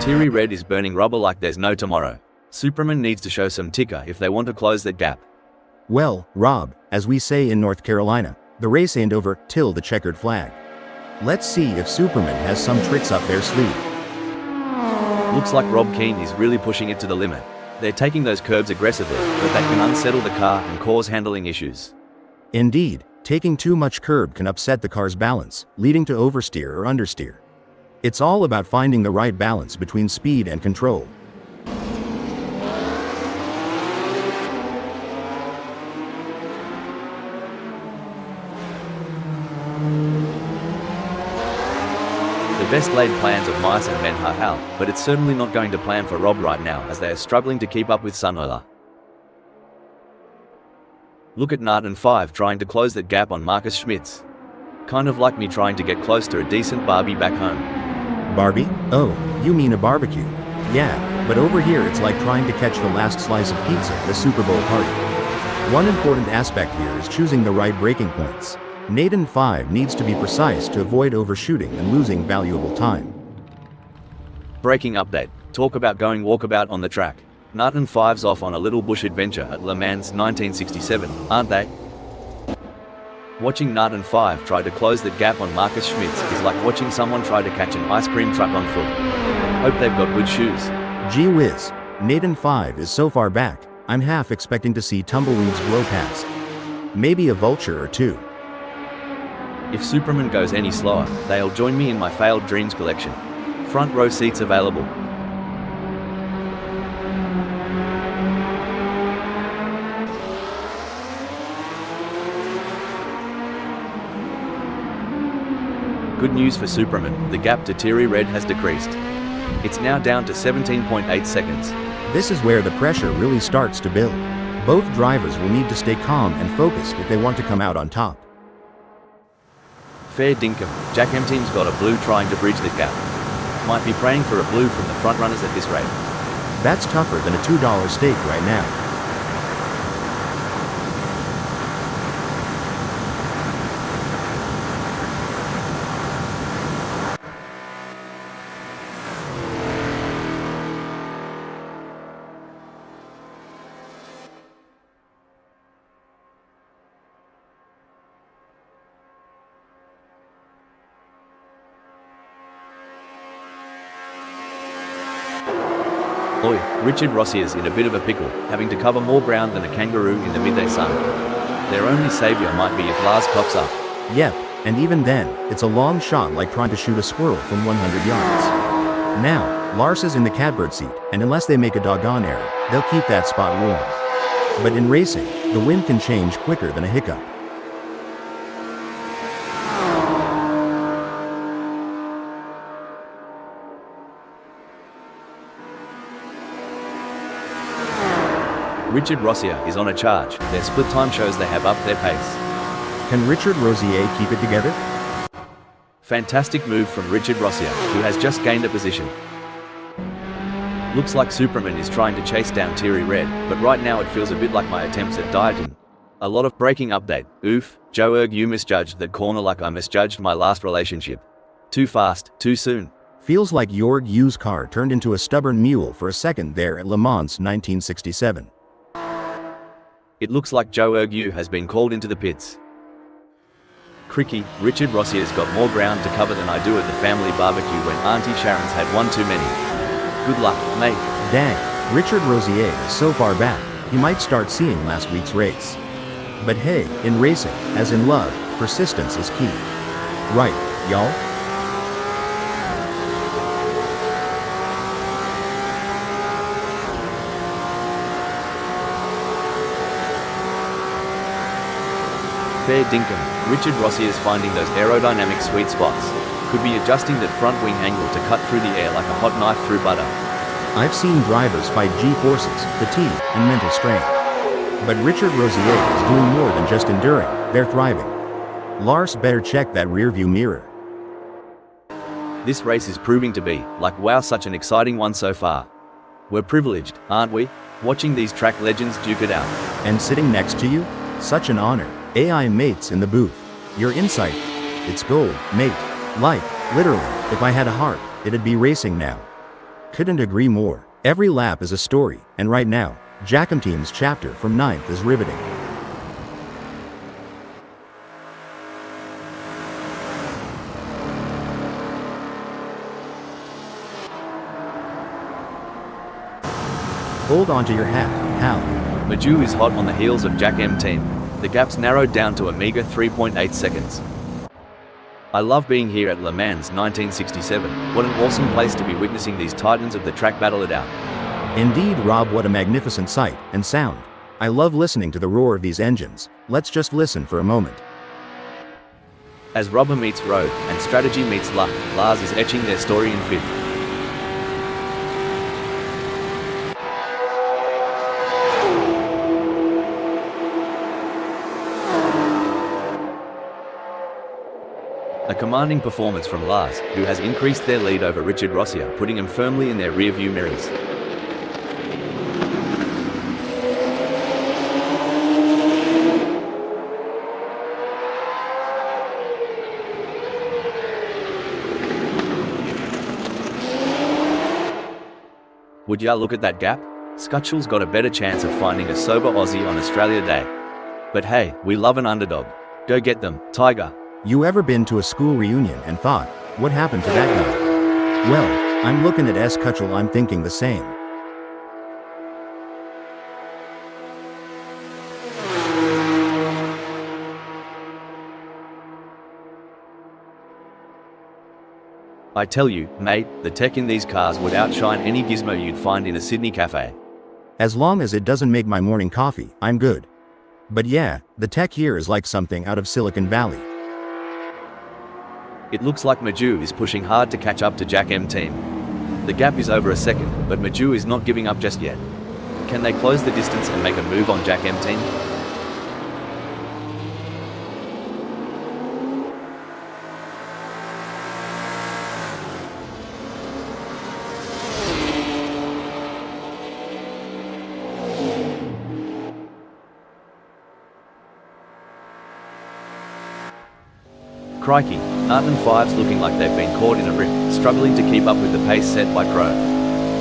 Thierry Red is burning rubber like there's no tomorrow. Superman needs to show some ticker if they want to close that gap. Well, Rob, as we say in North Carolina, the race ain't over till the checkered flag. Let's see if Superman has some tricks up their sleeve. Looks like Rob Keane is really pushing it to the limit. They're taking those curbs aggressively, but that can unsettle the car and cause handling issues. Indeed, taking too much curb can upset the car's balance, leading to oversteer or understeer. It's all about finding the right balance between speed and control. The best laid plans of Mice and Ben Harhal, but it's certainly not going to plan for Rob right now as they are struggling to keep up with Sunola. Look at Nartan 5 trying to close that gap on Marcus Schmitz. Kind of like me trying to get close to a decent Barbie back home. Barbie? Oh, you mean a barbecue. Yeah, but over here it's like trying to catch the last slice of pizza at a Super Bowl party. One important aspect here is choosing the right braking points. Nartan 5 needs to be precise to avoid overshooting and losing valuable time. Braking update. Talk about going walkabout on the track. Nartan 5's off on a little bush adventure at Le Mans 1967, aren't they? Watching Nartan 5 try to close the gap on Marcus Schmitz is like watching someone try to catch an ice cream truck on foot. Hope they've got good shoes. Gee whiz, Nartan 5 is so far back, I'm half expecting to see tumbleweeds blow past. Maybe a vulture or two. If Superman goes any slower, they'll join me in my failed dreams collection. Front row seats available. Good news for Superman, the gap to Thierry Red has decreased. It's now down to 17.8 seconds. This is where the pressure really starts to build. Both drivers will need to stay calm and focused if they want to come out on top. Fair dinkum, Jack M team's got a blue trying to bridge the gap. Might be praying for a blue from the front runners at this rate. That's tougher than a $2 steak right now. Oi, Richard Rossier's in a bit of a pickle, having to cover more ground than a kangaroo in the midday sun. Their only saviour might be if Lars cocks up. Yep, and even then, it's a long shot like trying to shoot a squirrel from 100 yards. Now, Lars is in the catbird seat, and unless they make a doggone error, they'll keep that spot warm. But in racing, the wind can change quicker than a hiccup. Richard Rossier is on a charge. Their split time shows they have upped their pace. Can Richard Rossier keep it together? Fantastic move from Richard Rossier, who has just gained a position. Looks like Superman is trying to chase down Thierry Red, but right now it feels a bit like my attempts at dieting. A lot of breaking update. Oof, Joe Erg, you misjudged that corner like I misjudged my last relationship. Too fast, too soon. Feels like Jorg U's car turned into a stubborn mule for a second there at Le Mans 1967. It looks like Joe Erg has been called into the pits. Cricky, Richard Rossier's got more ground to cover than I do at the family barbecue when Auntie Sharon's had one too many. Good luck, mate. Dang, Richard Rossier is so far back, he might start seeing last week's race. But hey, in racing, as in love, persistence is key. Right, y'all? Fair dinkum, Richard Rossier is finding those aerodynamic sweet spots. Could be adjusting that front wing angle to cut through the air like a hot knife through butter. I've seen drivers fight G-forces, fatigue, and mental strain. But Richard Rossier is doing more than just enduring, they're thriving. Lars better check that rearview mirror. This race is proving to be, like wow, such an exciting one so far. We're privileged, aren't we? Watching these track legends duke it out. And sitting next to you? Such an honor. AI mates in the booth. Your insight. It's gold, mate. Like, literally, if I had a heart, it'd be racing now. Couldn't agree more. Every lap is a story, and right now, Jackham Team's chapter from 9th is riveting. Hold on to your hat, pal. Maju is hot on the heels of Jackham Team. The gap's narrowed down to a meager 3.8 seconds. I love being here at Le Mans 1967. What an awesome place to be witnessing these titans of the track battle it out. Indeed, Rob, what a magnificent sight and sound. I love listening to the roar of these engines. Let's just listen for a moment. As rubber meets road and strategy meets luck, Lars is etching their story in fifth. A commanding performance from Lars, who has increased their lead over Richard Rossier, putting him firmly in their rearview mirrors. Would ya look at that gap? Scutchell's got a better chance of finding a sober Aussie on Australia Day. But hey, we love an underdog. Go get them, Tiger. You ever been to a school reunion and thought, what happened to that guy? Well, I'm looking at Scutchell, I'm thinking the same. I tell you, mate, the tech in these cars would outshine any gizmo you'd find in a Sydney cafe. As long as it doesn't make my morning coffee, I'm good. But yeah, the tech here is like something out of Silicon Valley. It looks like Maju is pushing hard to catch up to Jackham Team. The gap is over a second, but Maju is not giving up just yet. Can they close the distance and make a move on Jackham Team? Crikey, Art and Fives looking like they've been caught in a rip, struggling to keep up with the pace set by Crow.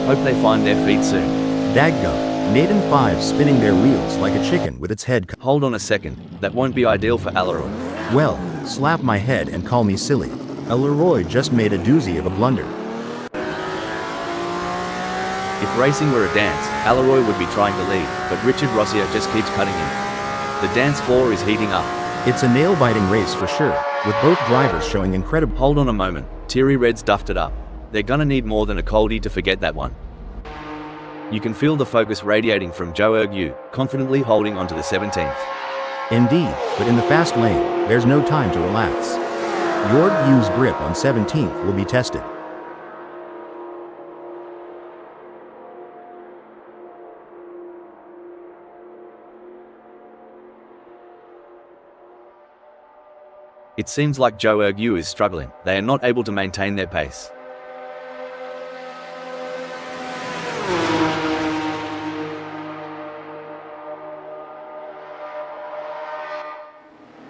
Hope they find their feet soon. Daggum, Maiden 5 spinning their wheels like a chicken with its head Hold on a second, that won't be ideal for Alaroy. Well, slap my head and call me silly. Leroy just made a doozy of a blunder. If racing were a dance, Alaroy would be trying to lead, but Richard Rossier just keeps cutting in. The dance floor is heating up. It's a nail-biting race for sure, with both drivers showing incredible... Hold on a moment, Thierry Red's duffed it up. They're gonna need more than a coldie to forget that one. You can feel the focus radiating from Joe Erg, confidently holding onto the 17th. Indeed, but in the fast lane, there's no time to relax. Jorg U's grip on 17th will be tested. It seems like Joe Ergu is struggling. They are not able to maintain their pace.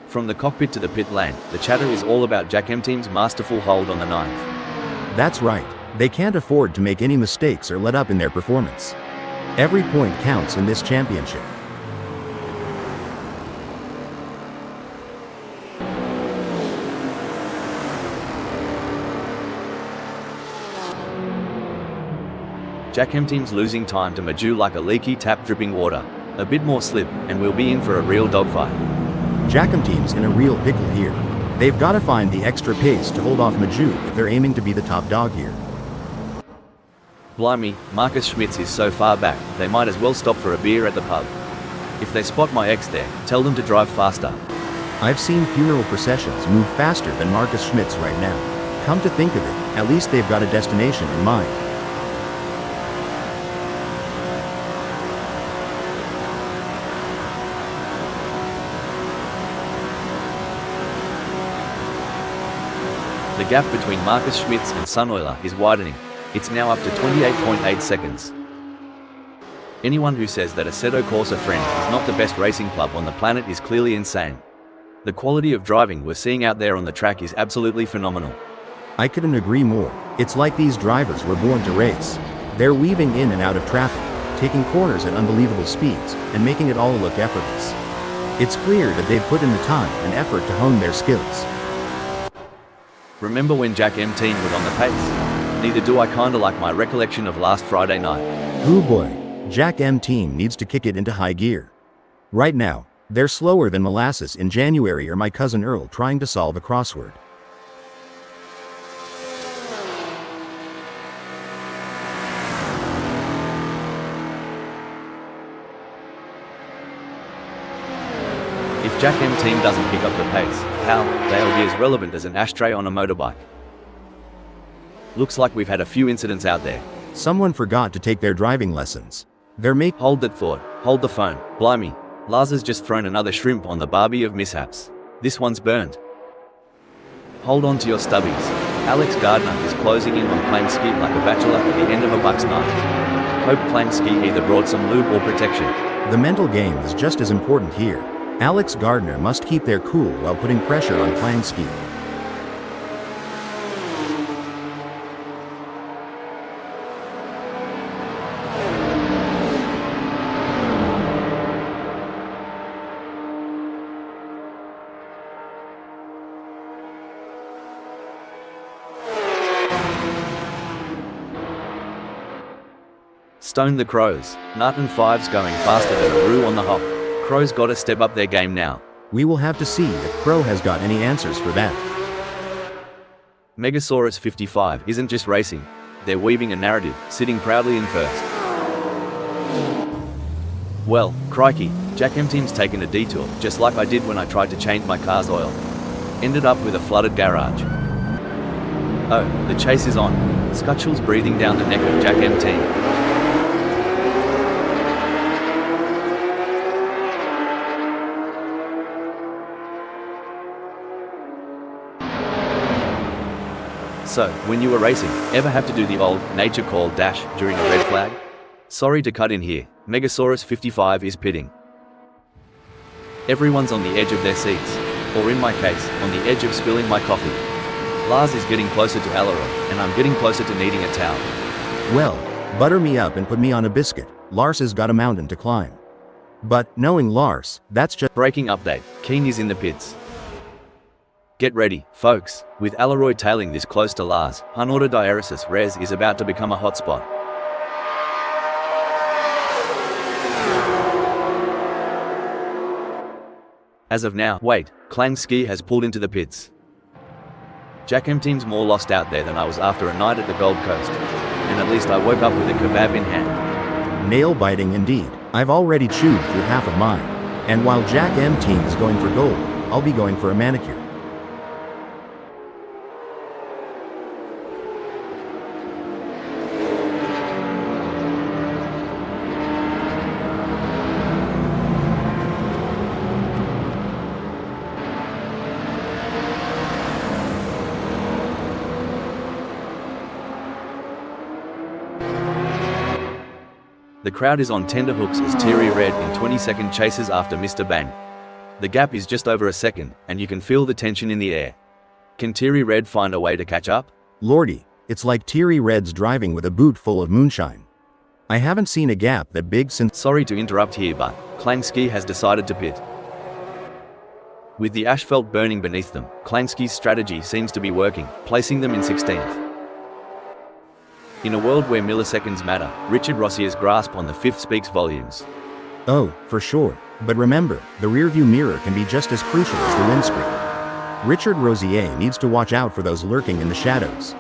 From the cockpit to the pit lane, the chatter is all about Jack M Team's masterful hold on the ninth. That's right. They can't afford to make any mistakes or let up in their performance. Every point counts in this championship. Jack M Team's losing time to Maju like a leaky tap dripping water. A bit more slip, and we'll be in for a real dogfight. Jack M Team's in a real pickle here. They've got to find the extra pace to hold off Maju if they're aiming to be the top dog here. Blimey, Marcus Schmitz is so far back, they might as well stop for a beer at the pub. If they spot my ex there, tell them to drive faster. I've seen funeral processions move faster than Marcus Schmitz right now. Come to think of it, at least they've got a destination in mind. The gap between Marcus Schmitz and Sunoiler is widening. It's now up to 28.8 seconds. Anyone who says that Assetto CorsaFriends is not the best racing club on the planet is clearly insane. The quality of driving we're seeing out there on the track is absolutely phenomenal. I couldn't agree more. It's like these drivers were born to race. They're weaving in and out of traffic, taking corners at unbelievable speeds, and making it all look effortless. It's clear that they've put in the time and effort to hone their skills. Remember when Jack M Team was on the pace? Neither do I kinda like my recollection of last Friday night. Ooh boy, Jack M Team needs to kick it into high gear. Right now, they're slower than molasses in January or my cousin Earl trying to solve a crossword. If Jack M Team doesn't pick up the pace, how, they'll be as relevant as an ashtray on a motorbike. Looks like we've had a few incidents out there. Someone forgot to take their driving lessons. Hold that thought, hold the phone, blimey. Lars has just thrown another shrimp on the barbie of mishaps. This one's burned. Hold on to your stubbies. Alex Gardner is closing in on Plansky like a bachelor at the end of a buck's night. Hope Plansky either brought some lube or protection. The mental game is just as important here. Alex Gardner must keep their cool while putting pressure on Plansky. Stone the Crows. Nut and Five's going faster than a brew on the hop. Crows gotta step up their game now. We will have to see if Crow has got any answers for that. Megasaurus 55 isn't just racing. They're weaving a narrative, sitting proudly in first. Well, crikey, Jack M Team's taken a detour, just like I did when I tried to change my car's oil. Ended up with a flooded garage. Oh, the chase is on. Scutchell's breathing down the neck of Jack M Team. So, when you were racing, ever have to do the old nature call dash during a red flag? Sorry to cut in here, Megasaurus 55 is pitting. Everyone's on the edge of their seats, or in my case, on the edge of spilling my coffee. Lars is getting closer to Alaroy, and I'm getting closer to needing a towel. Well, butter me up and put me on a biscuit. Lars has got a mountain to climb. But, knowing Lars, that's just— Breaking update, Keen is in the pits. Get ready, folks, with Alaroy tailing this close to Lars, unordered diaresis res is about to become a hotspot. As of now, wait, Klangsky has pulled into the pits. Jack M Team's more lost out there than I was after a night at the Gold Coast. And at least I woke up with a kebab in hand. nail-biting indeed. I've already chewed through half of mine. And while Jack M Team is going for gold, I'll be going for a manicure. The crowd is on tenterhooks as Thierry Red in 20-second chases after Mr. Bang. The gap is just over a second, and you can feel the tension in the air. Can Thierry Red find a way to catch up? Lordy, it's like Thierry Red's driving with a boot full of moonshine. I haven't seen a gap that big since— Sorry to interrupt here, but Klangsky has decided to pit. With the asphalt burning beneath them, Klangsky's strategy seems to be working, placing them in 16th. In a world where milliseconds matter, Richard Rossier's grasp on the fifth speaks volumes. Oh, for sure. But remember, the rearview mirror can be just as crucial as the windscreen. Richard Rosier needs to watch out for those lurking in the shadows.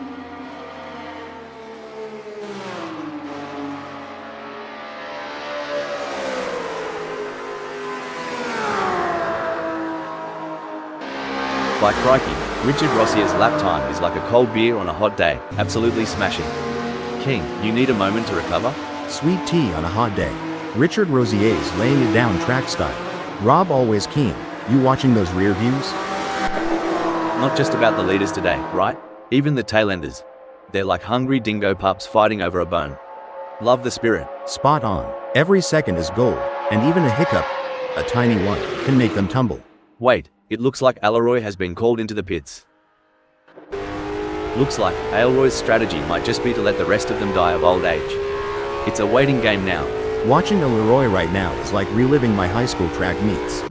By crikey, Richard Rossier's lap time is like a cold beer on a hot day, absolutely smashing. King, you need a moment to recover? Sweet tea on a hot day. Richard Rosier's laying it down track style. Rob always keen. You watching those rear views? Not just about the leaders today, right? Even the tailenders. They're like hungry dingo pups fighting over a bone. Love the spirit. Spot on. Every second is gold, and even a hiccup, a tiny one, can make them tumble. Wait, it looks like Aleroy has been called into the pits. Looks like Aleroy's strategy might just be to let the rest of them die of old age. It's a waiting game now. Watching a Leroy right now is like reliving my high school track meets.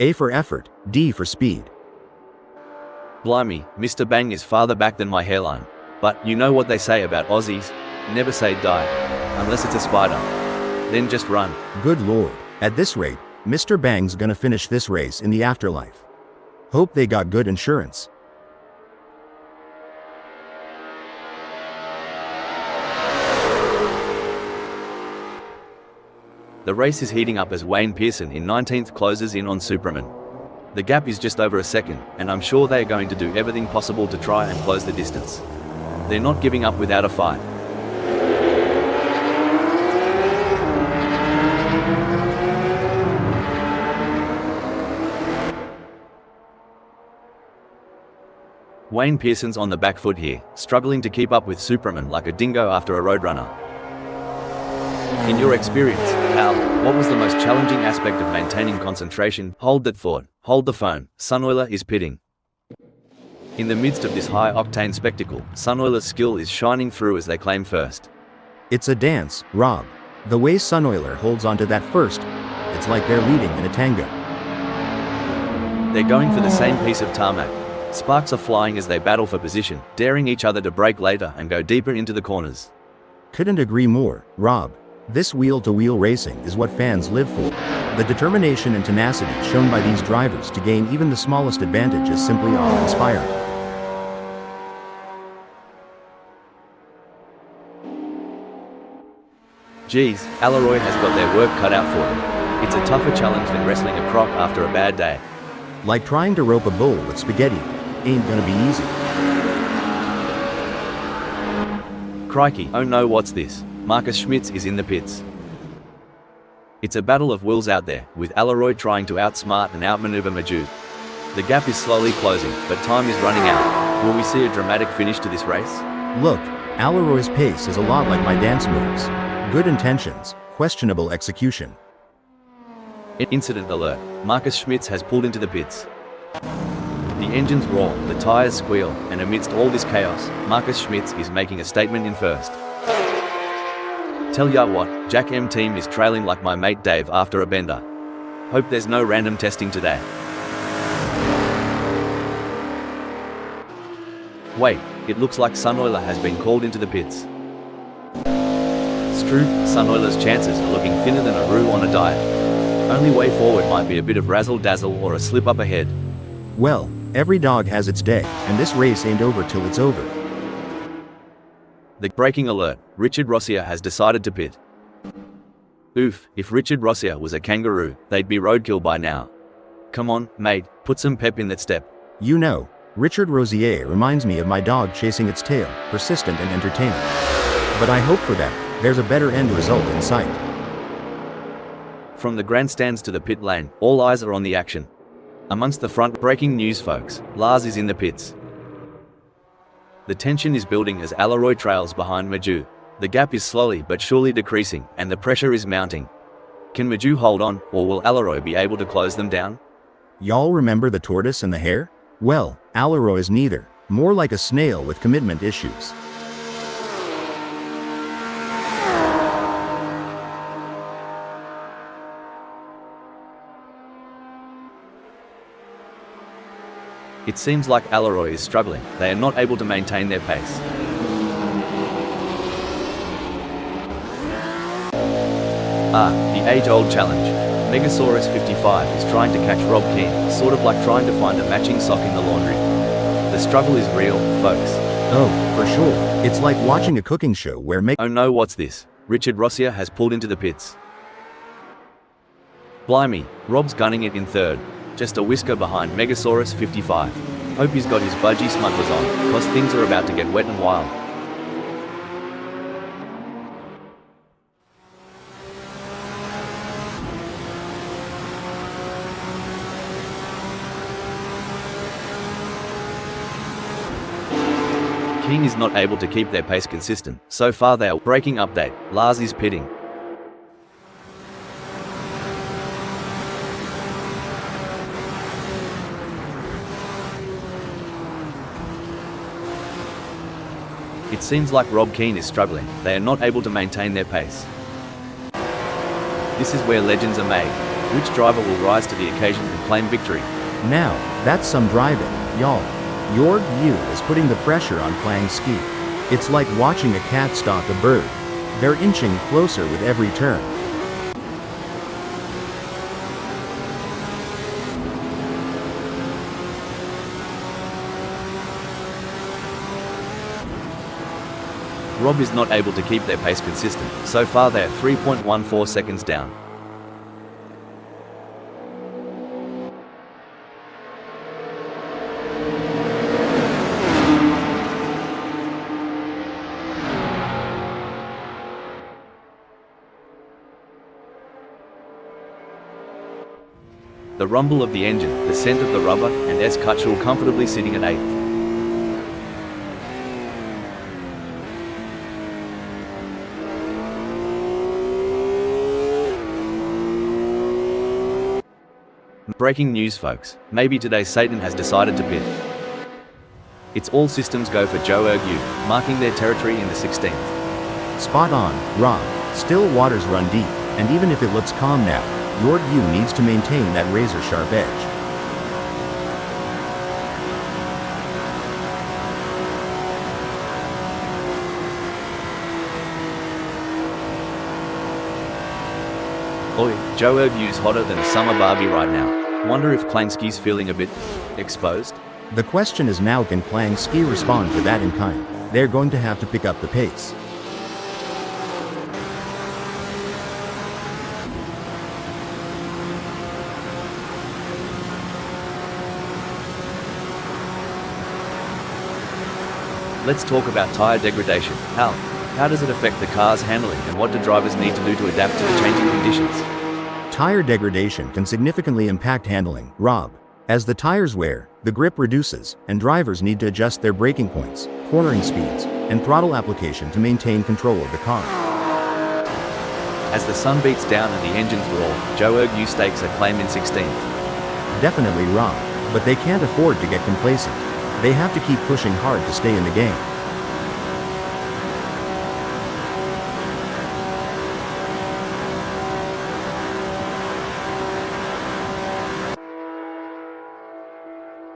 A for effort, D for speed. Blimey, Mr. Bang is farther back than my hairline. But you know what they say about Aussies? Never say die. Unless it's a spider. Then just run. Good lord. At this rate, Mr. Bang's gonna finish this race in the afterlife. Hope they got good insurance. The race is heating up as Wayne Pearson in 19th closes in on Superman. The gap is just over a second, and I'm sure they are going to do everything possible to try and close the distance. They're not giving up without a fight. Wayne Pearson's on the back foot here, struggling to keep up with Superman like a dingo after a roadrunner. In your experience, Al, what was the most challenging aspect of maintaining concentration? Hold that thought. Hold the phone. Sunoiler is pitting. In the midst of this high-octane spectacle, Sunoiler's skill is shining through as they claim first. It's a dance, Rob. The way Sunoiler holds onto that first, it's like they're leading in a tango. They're going for the same piece of tarmac. Sparks are flying as they battle for position, daring each other to brake later and go deeper into the corners. Couldn't agree more, Rob. This wheel-to-wheel racing is what fans live for. The determination and tenacity shown by these drivers to gain even the smallest advantage is simply awe-inspiring. Geez, Aleroy has got their work cut out for them. It's a tougher challenge than wrestling a croc after a bad day. Like trying to rope a bull with spaghetti. Ain't gonna be easy. Crikey, oh no, what's this? Marcus Schmitz is in the pits. It's a battle of wills out there, with Aleroy trying to outsmart and outmaneuver Maju. The gap is slowly closing, but time is running out. Will we see a dramatic finish to this race? Look, Aleroy's pace is a lot like my dance moves. Good intentions, questionable execution. Incident alert. Marcus Schmitz has pulled into the pits. The engines roar, the tires squeal, and amidst all this chaos, Marcus Schmitz is making a statement in first. Tell ya what, Jack M team is trailing like my mate Dave after a bender. Hope there's no random testing today. Wait, it looks like Sunoiler has been called into the pits. Struth, Sunoiler's chances are looking thinner than a roux on a diet. Only way forward might be a bit of razzle-dazzle or a slip up ahead. Well, every dog has its day, and this race ain't over till it's over. The breaking alert, Richard Rossier has decided to pit. Oof, if Richard Rossier was a kangaroo, they'd be roadkill by now. Come on, mate, put some pep in that step. You know, Richard Rosier reminds me of my dog chasing its tail, persistent and entertaining. But I hope for that, there's a better end result in sight. From the grandstands to the pit lane, all eyes are on the action. Amongst the front breaking news folks, Lars is in the pits. The tension is building as Aleroy trails behind Maju. The gap is slowly but surely decreasing, and the pressure is mounting. Can Maju hold on, or will Alaroy be able to close them down? Y'all remember the tortoise and the hare? Well, Alaroy is neither, more like a snail with commitment issues. It seems like Alaroy is struggling. They are not able to maintain their pace. The age-old challenge. Megasaurus 55 is trying to catch Rob Keane, sort of like trying to find a matching sock in the laundry. The struggle is real, folks. Oh, for sure. It's like watching a cooking show where Oh no, what's this? Richard Rossier has pulled into the pits. Blimey, Rob's gunning it in third. Just a whisker behind Megasaurus 55. Hope he's got his budgie smugglers on, cause things are about to get wet and wild. King is not able to keep their pace consistent. So far they are breaking update. Lars is pitting. It seems like Rob Keane is struggling. They are not able to maintain their pace. This is where legends are made. Which driver will rise to the occasion and claim victory? Now, that's some driving, y'all. Jorg Yu is putting the pressure on Klang Ski. It's like watching a cat stalk a bird. They're inching closer with every turn. Rob is not able to keep their pace consistent. So far they are 3.14 seconds down. The rumble of the engine, the scent of the rubber, and S. Kutschel comfortably sitting at 8th. Breaking news, folks. Maybe today Satan has decided to pit. It's all systems go for Joe Ergu, marking their territory in the 16th. Spot on, Rob. Still waters run deep, and even if it looks calm now, Jorg Yu needs to maintain that razor-sharp edge. Oi, Joe Ergu's hotter than a summer Barbie right now. Wonder if Klangski's feeling a bit exposed? The question is now, can Klang Ski respond to that in kind? They're going to have to pick up the pace. Let's talk about tire degradation. How does it affect the car's handling, and what do drivers need to do to adapt to the changing conditions? Tire degradation can significantly impact handling, Rob. As the tires wear, the grip reduces, and drivers need to adjust their braking points, cornering speeds, and throttle application to maintain control of the car. As the sun beats down and the engines roar, Joe Ergu stakes a claim in 16th. Definitely Rob, but they can't afford to get complacent. They have to keep pushing hard to stay in the game.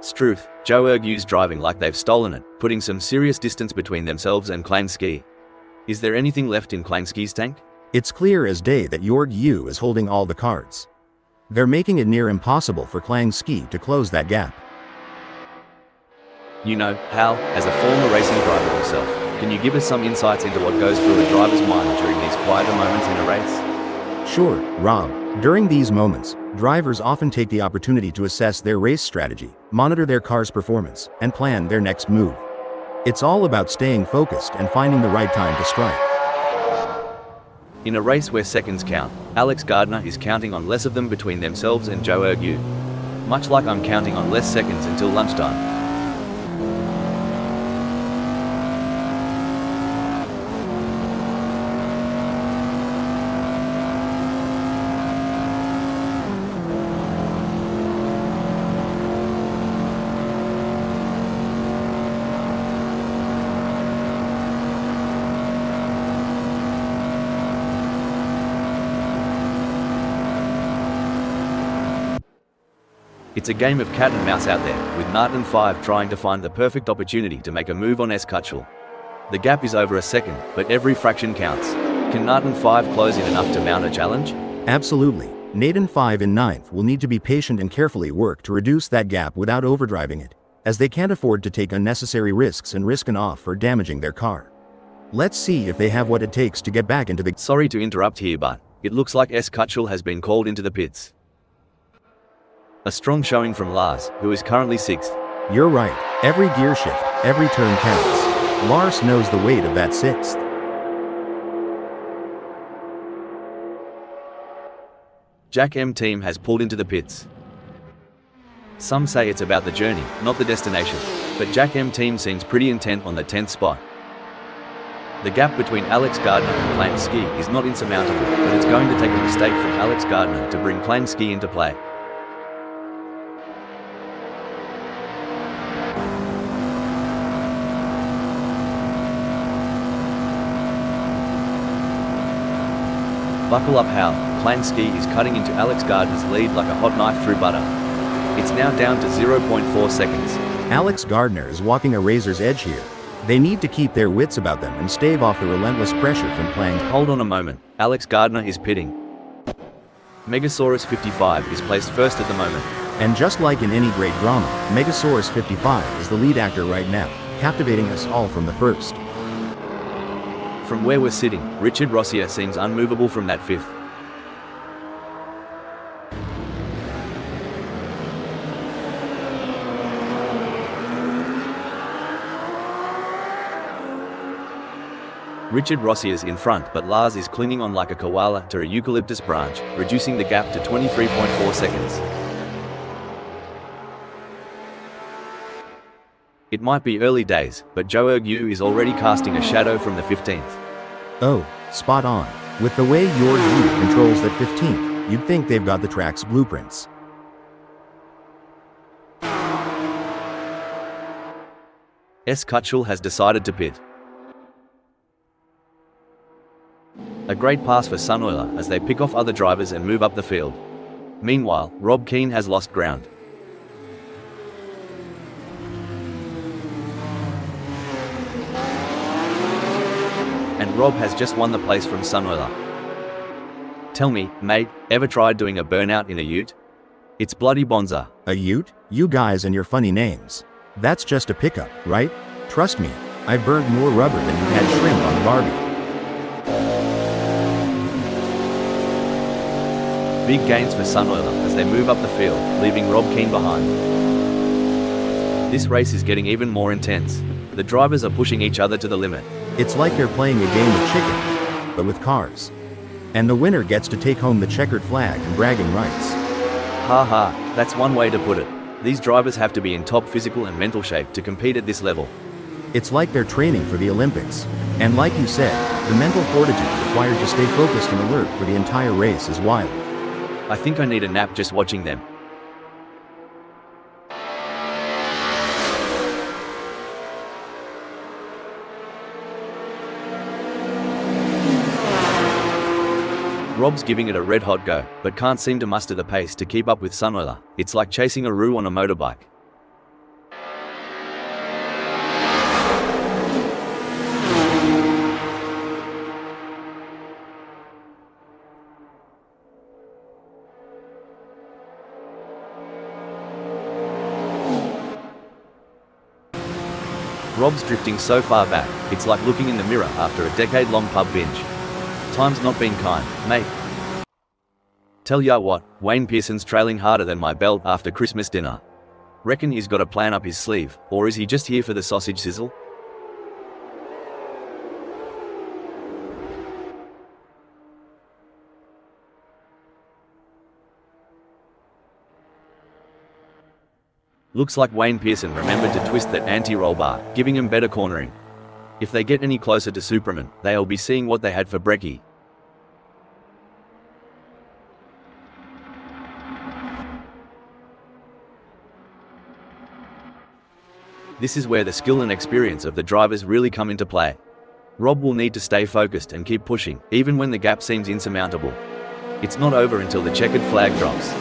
Struth, Joe Ergu's driving like they've stolen it, putting some serious distance between themselves and Klangski. Is there anything left in Klangski's tank? It's clear as day that Jorg Yu is holding all the cards. They're making it near impossible for Klangski to close that gap. You know, Hal, as a former racing driver yourself, can you give us some insights into what goes through a driver's mind during these quieter moments in a race? Sure, Rob. During these moments, drivers often take the opportunity to assess their race strategy, monitor their car's performance, and plan their next move. It's all about staying focused and finding the right time to strike. In a race where seconds count, Alex Gardner is counting on less of them between themselves and Joe Ergu. Much like I'm counting on less seconds until lunchtime. It's a game of cat and mouse out there, with Nart and 5 trying to find the perfect opportunity to make a move on Assetto. The gap is over a second, but every fraction counts. Can Nart and 5 close in enough to mount a challenge? Absolutely. Nate and 5 in ninth will need to be patient and carefully work to reduce that gap without overdriving it, as they can't afford to take unnecessary risks and risk an off or damaging their car. Let's see if they have what it takes to get back into the... Sorry to interrupt here, but it looks like Assetto has been called into the pits. A strong showing from Lars, who is currently 6th. You're right. Every gear shift, every turn counts. Lars knows the weight of that 6th. Jack M team has pulled into the pits. Some say it's about the journey, not the destination, but Jack M team seems pretty intent on the 10th spot. The gap between Alex Gardner and Klansky is not insurmountable, but it's going to take a mistake from Alex Gardner to bring Klansky into play. Buckle up, Hal. Klansky is cutting into Alex Gardner's lead like a hot knife through butter. It's now down to 0.4 seconds. Alex Gardner is walking a razor's edge here. They need to keep their wits about them and stave off the relentless pressure from playing. Hold on a moment. Alex Gardner is pitting. Megasaurus 55 is placed first at the moment. And just like in any great drama, Megasaurus 55 is the lead actor right now, captivating us all from the first. From where we're sitting, Richard Rossier seems unmovable from that 5th. Richard Rossier's in front, but Lars is clinging on like a koala to a eucalyptus branch, reducing the gap to 23.4 seconds. It might be early days, but Joe Ergu is already casting a shadow from the 15th. Oh, spot on. With the way your view controls that 15th, you'd think they've got the track's blueprints. Assetto has decided to pit. A great pass for Sunoiler as they pick off other drivers and move up the field. Meanwhile, Rob Keane has lost ground. And Rob has just won the place from Sunoiler. Tell me, mate, ever tried doing a burnout in a ute? It's bloody bonza. A ute? You guys and your funny names. That's just a pickup, right? Trust me, I've burned more rubber than you had shrimp on Barbie. Big gains for Sunoiler as they move up the field, leaving Rob Keane behind. This race is getting even more intense. The drivers are pushing each other to the limit. It's like they're playing a game of chicken, but with cars. And the winner gets to take home the checkered flag and bragging rights. Ha ha, that's one way to put it. These drivers have to be in top physical and mental shape to compete at this level. It's like they're training for the Olympics. And like you said, the mental fortitude required to stay focused and alert for the entire race is wild. I think I need a nap just watching them. Rob's giving it a red-hot go, but can't seem to muster the pace to keep up with Sunoiler. It's like chasing a roo on a motorbike. Rob's drifting so far back, it's like looking in the mirror after a decade-long pub binge. Time's not been kind, mate. Tell ya what, Wayne Pearson's trailing harder than my belt after Christmas dinner. Reckon he's got a plan up his sleeve, or is he just here for the sausage sizzle? Looks like Wayne Pearson remembered to twist that anti-roll bar, giving him better cornering. If they get any closer to Superman, they'll be seeing what they had for brekkie. This is where the skill and experience of the drivers really come into play. Rob will need to stay focused and keep pushing, even when the gap seems insurmountable. It's not over until the checkered flag drops.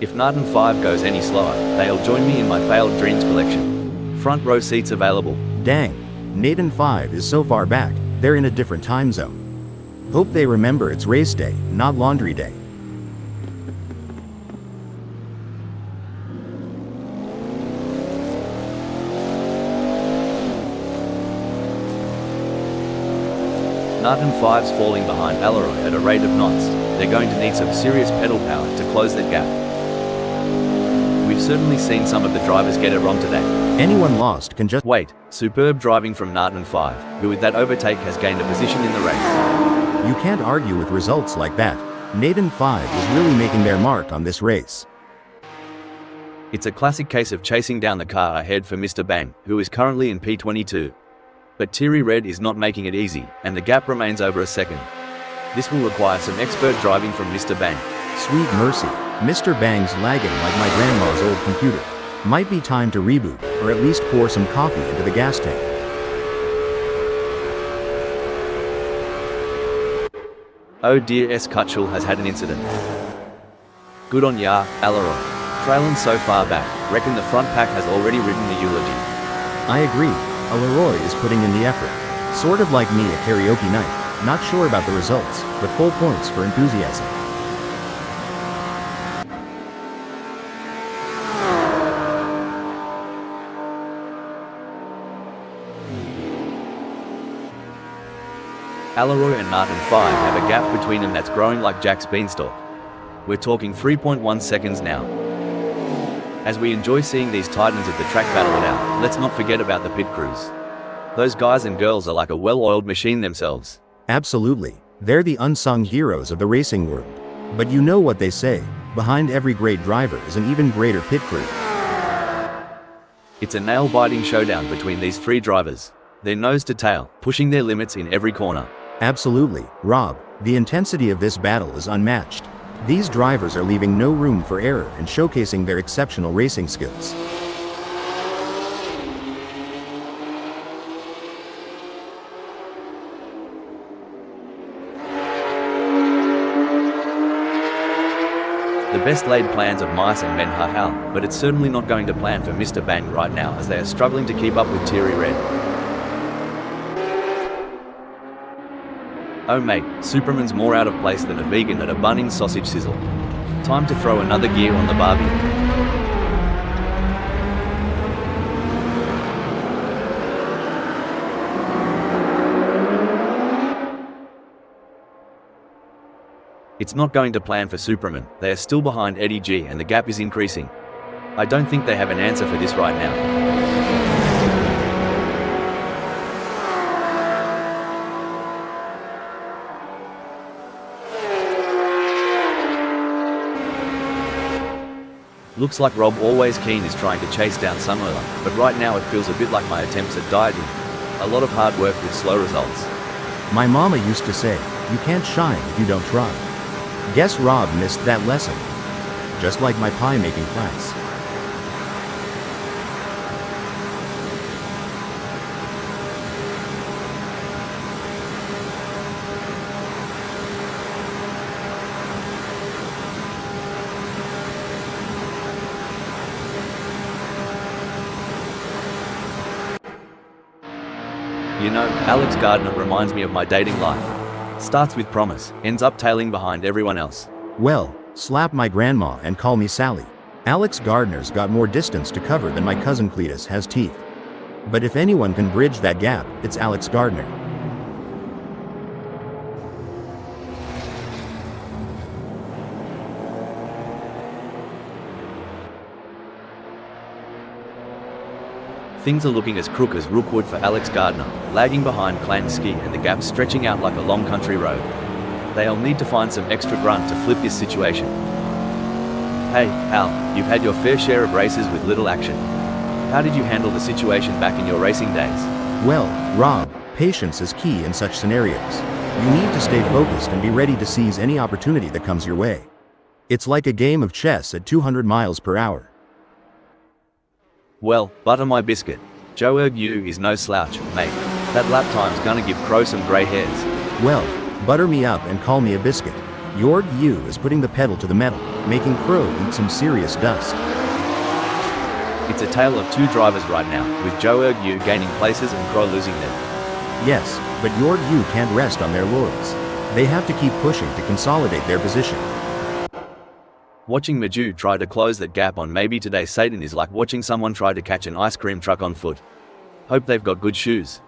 If Narton 5 goes any slower, they'll join me in my failed dreams collection. Front row seats available. Dang, Nathan 5 is so far back, they're in a different time zone. Hope they remember it's race day, not laundry day. Narton 5's falling behind Alleroy at a rate of knots. They're going to need some serious pedal power to close that gap. We've certainly seen some of the drivers get it wrong today. Anyone lost can just Wait, superb driving from Narton 5, who with that overtake has gained a position in the race. You can't argue with results like that. Nathan 5 is really making their mark on this race. It's a classic case of chasing down the car ahead for Mr. Bang, who is currently in P22. But Thierry Red is not making it easy, and the gap remains over a second. This will require some expert driving from Mr. Bang. Sweet mercy, Mr. Bang's lagging like my grandma's old computer. Might be time to reboot, or at least pour some coffee into the gas tank. Oh dear, Cutchell has had an incident. Good on ya, Alleroy. Trailing so far back, reckon the front pack has already written the eulogy. I agree, Leroy is putting in the effort. Sort of like me at karaoke night, not sure about the results, but full points for enthusiasm. Alleroy and Narton 5 have a gap between them that's growing like Jack's beanstalk. We're talking 3.1 seconds now. As we enjoy seeing these titans of the track battle it out, let's not forget about the pit crews. Those guys and girls are like a well-oiled machine themselves. Absolutely, they're the unsung heroes of the racing world. But you know what they say, behind every great driver is an even greater pit crew. It's a nail-biting showdown between these three drivers. They're nose to tail, pushing their limits in every corner. Absolutely, Rob, the intensity of this battle is unmatched. These drivers are leaving no room for error and showcasing their exceptional racing skills. The best laid plans of mice and men are hell, but it's certainly not going to plan for Mr. Bang right now as they are struggling to keep up with Thierry Red. Oh mate, Superman's more out of place than a vegan at a Bunnings sausage sizzle. Time to throw another gear on the Barbie. It's not going to plan for Superman. They are still behind Eddie G and the gap is increasing. I don't think they have an answer for this right now. Looks like Rob Always Keen is trying to chase down Summerler, but right now it feels a bit like my attempts at dieting. A lot of hard work with slow results. My mama used to say, you can't shine if you don't try. Guess Rob missed that lesson. Just like my pie making class. You know, Alex Gardner reminds me of my dating life. Starts with promise, ends up tailing behind everyone else. Well, slap my grandma and call me Sally. Alex Gardner's got more distance to cover than my cousin Cletus has teeth. But if anyone can bridge that gap, it's Alex Gardner. Things are looking as crook as Rookwood for Alex Gardner, lagging behind Klansky and the gap stretching out like a long country road. They'll need to find some extra grunt to flip this situation. Hey, Al, you've had your fair share of races with little action. How did you handle the situation back in your racing days? Well, Rob, patience is key in such scenarios. You need to stay focused and be ready to seize any opportunity that comes your way. It's like a game of chess at 200 miles per hour. Well, butter my biscuit. Joe Ergu is no slouch, mate. That lap time's gonna give Crow some grey hairs. Well, butter me up and call me a biscuit. Yord Yu is putting the pedal to the metal, making Crow eat some serious dust. It's a tale of two drivers right now, with Joe Yu gaining places and Crow losing them. Yes, but Yord Yu can't rest on their laurels. They have to keep pushing to consolidate their position. Watching Maju try to close that gap on Maybe Today Satan is like watching someone try to catch an ice cream truck on foot. Hope they've got good shoes.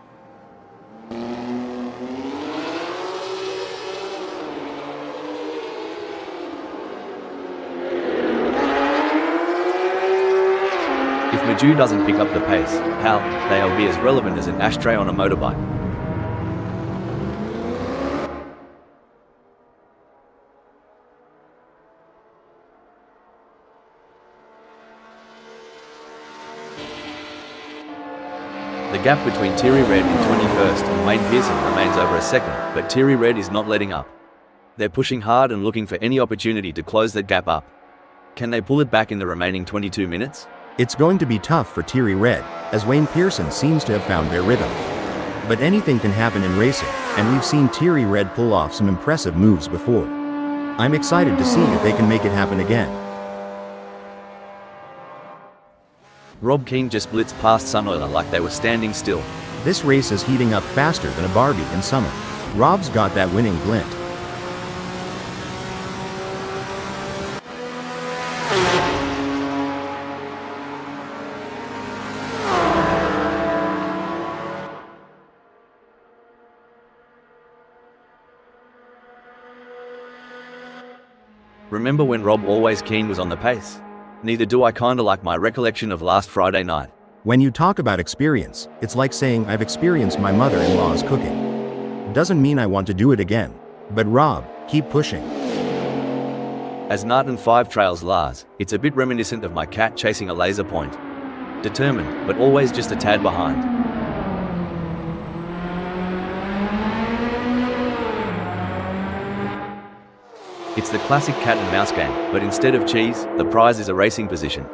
If Maju doesn't pick up the pace, how, they'll be as relevant as an ashtray on a motorbike. The gap between Thierry Red in 21st and Wayne Pearson remains over a second, but Thierry Red is not letting up. They're pushing hard and looking for any opportunity to close that gap up. Can they pull it back in the remaining 22 minutes? It's going to be tough for Thierry Red, as Wayne Pearson seems to have found their rhythm. But anything can happen in racing, and we've seen Thierry Red pull off some impressive moves before. I'm excited to see if they can make it happen again. Rob Keane just blitzed past Sunoiler like they were standing still. This race is heating up faster than a Barbie in summer. Rob's got that winning glint. Remember when Rob Always Keane was on the pace? Neither do I, kinda like my recollection of last Friday night. When you talk about experience, it's like saying I've experienced my mother-in-law's cooking. Doesn't mean I want to do it again. But Rob, keep pushing. As Narton 5 trails Lars, it's a bit reminiscent of my cat chasing a laser point. Determined, but always just a tad behind. It's the classic cat and mouse game, but instead of cheese, the prize is a racing position.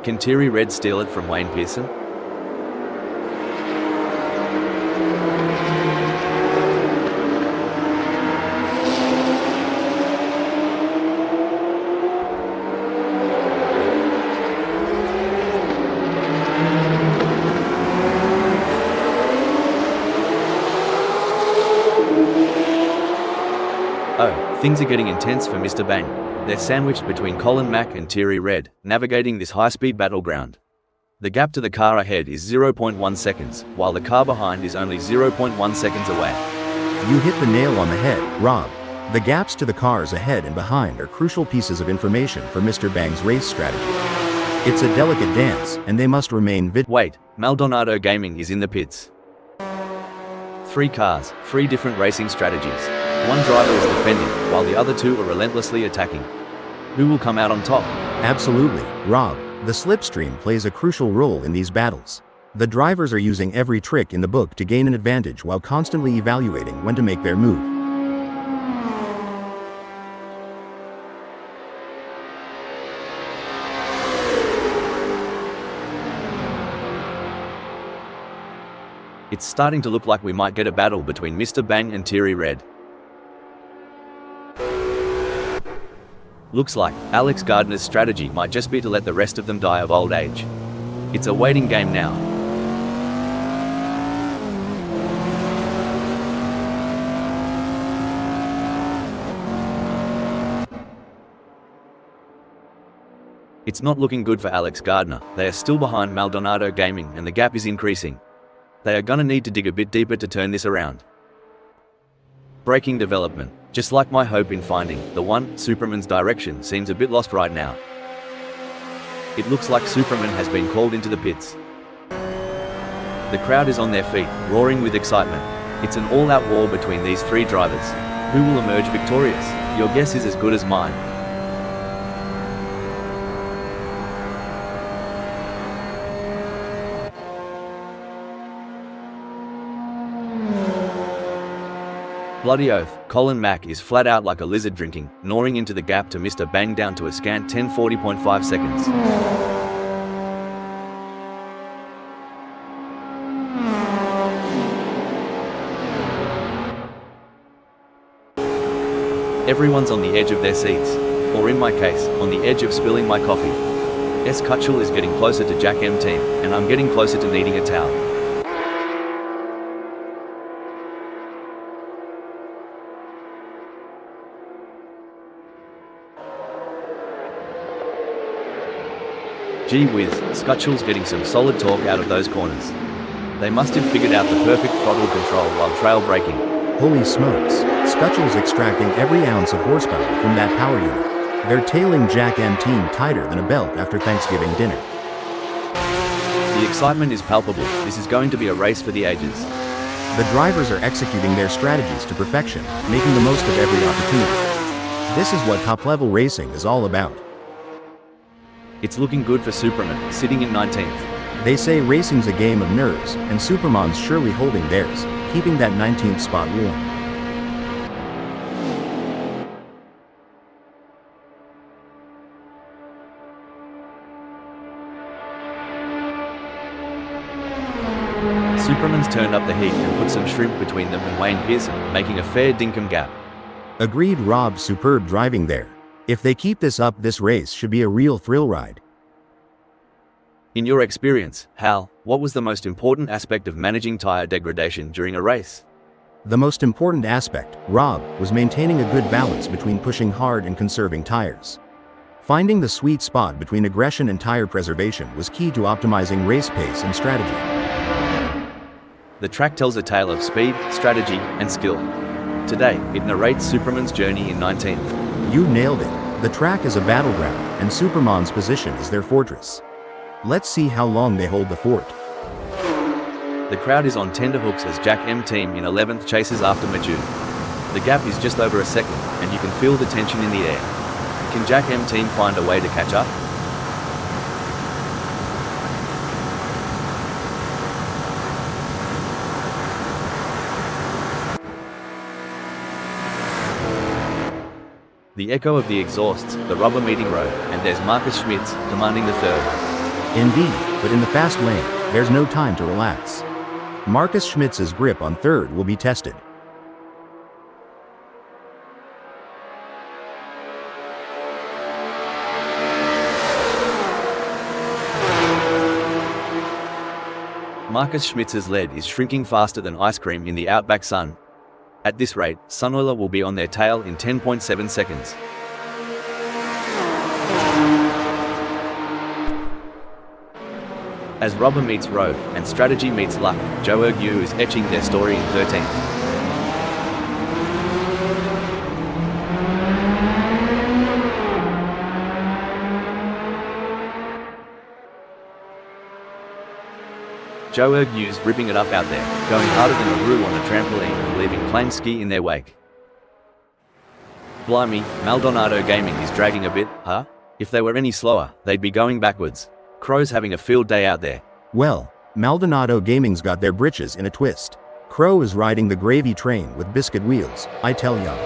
Can Thierry Red steal it from Wayne Pearson? Oh, things are getting intense for Mr. Bang. They're sandwiched between Colin Mack and Thierry Red, navigating this high-speed battleground. The gap to the car ahead is 0.1 seconds, while the car behind is only 0.1 seconds away. You hit the nail on the head, Rob. The gaps to the cars ahead and behind are crucial pieces of information for Mr. Bang's race strategy. It's a delicate dance, and they must remain Wait, Maldonado Gaming is in the pits. 3 cars, 3 different racing strategies. One driver is defending, while the other 2 are relentlessly attacking. Who will come out on top? Absolutely, Rob. The slipstream plays a crucial role in these battles. The drivers are using every trick in the book to gain an advantage while constantly evaluating when to make their move. It's starting to look like we might get a battle between Mr. Bang and Thierry Red. Looks like Alex Gardner's strategy might just be to let the rest of them die of old age. It's a waiting game now. It's not looking good for Alex Gardner. They are still behind Maldonado Gaming and the gap is increasing. They are gonna need to dig a bit deeper to turn this around. Breaking development. Just like my hope in finding the one, Superman's direction seems a bit lost right now. It looks like Superman has been called into the pits. The crowd is on their feet, roaring with excitement. It's an all-out war between these 3 drivers. Who will emerge victorious? Your guess is as good as mine. Bloody oath, Colin Mack is flat out like a lizard drinking, gnawing into the gap to Mr. Bang down to a scant 10:40.5 seconds. Everyone's on the edge of their seats, or in my case, on the edge of spilling my coffee. S. Kutchel is getting closer to Jack M team, and I'm getting closer to needing a towel. Gee whiz, Skutchel's getting some solid torque out of those corners. They must have figured out the perfect throttle control while trail braking. Holy smokes, Skutchel's extracting every ounce of horsepower from that power unit. They're tailing Jack M team tighter than a belt after Thanksgiving dinner. The excitement is palpable. This is going to be a race for the ages. The drivers are executing their strategies to perfection, making the most of every opportunity. This is what top-level racing is all about. It's looking good for Superman, sitting in 19th. They say racing's a game of nerves, and Superman's surely holding theirs, keeping that 19th spot warm. Superman's turned up the heat and put some shrimp between them and Wayne Pearson, making a fair dinkum gap. Agreed. Rob, superb driving there. If they keep this up, this race should be a real thrill ride. In your experience, Hal, what was the most important aspect of managing tire degradation during a race? The most important aspect, Rob, was maintaining a good balance between pushing hard and conserving tires. Finding the sweet spot between aggression and tire preservation was key to optimizing race pace and strategy. The track tells a tale of speed, strategy, and skill. Today, it narrates Superman's journey in 19th. You nailed it. The track is a battleground, and Superman's position is their fortress. Let's see how long they hold the fort. The crowd is on tenterhooks as Jack M team in 11th chases after Maju. The gap is just over a second, and you can feel the tension in the air. Can Jack M team find a way to catch up? The echo of the exhausts, the rubber meeting road, and there's Marcus Schmitz, commanding the third. Indeed, but in the fast lane, there's no time to relax. Marcus Schmitz's grip on third will be tested. Marcus Schmitz's lead is shrinking faster than ice cream in the outback sun. At this rate, Sunoiler will be on their tail in 10.7 seconds. As rubber meets road, and strategy meets luck, Joe Ergu is etching their story in 13th. Joe Ergu's ripping it up out there, going harder than a roux on a trampoline and leaving Plansky in their wake. Blimey, Maldonado Gaming is dragging a bit, huh? If they were any slower, they'd be going backwards. Crow's having a field day out there. Well, Maldonado Gaming's got their britches in a twist. Crow is riding the gravy train with biscuit wheels, I tell ya.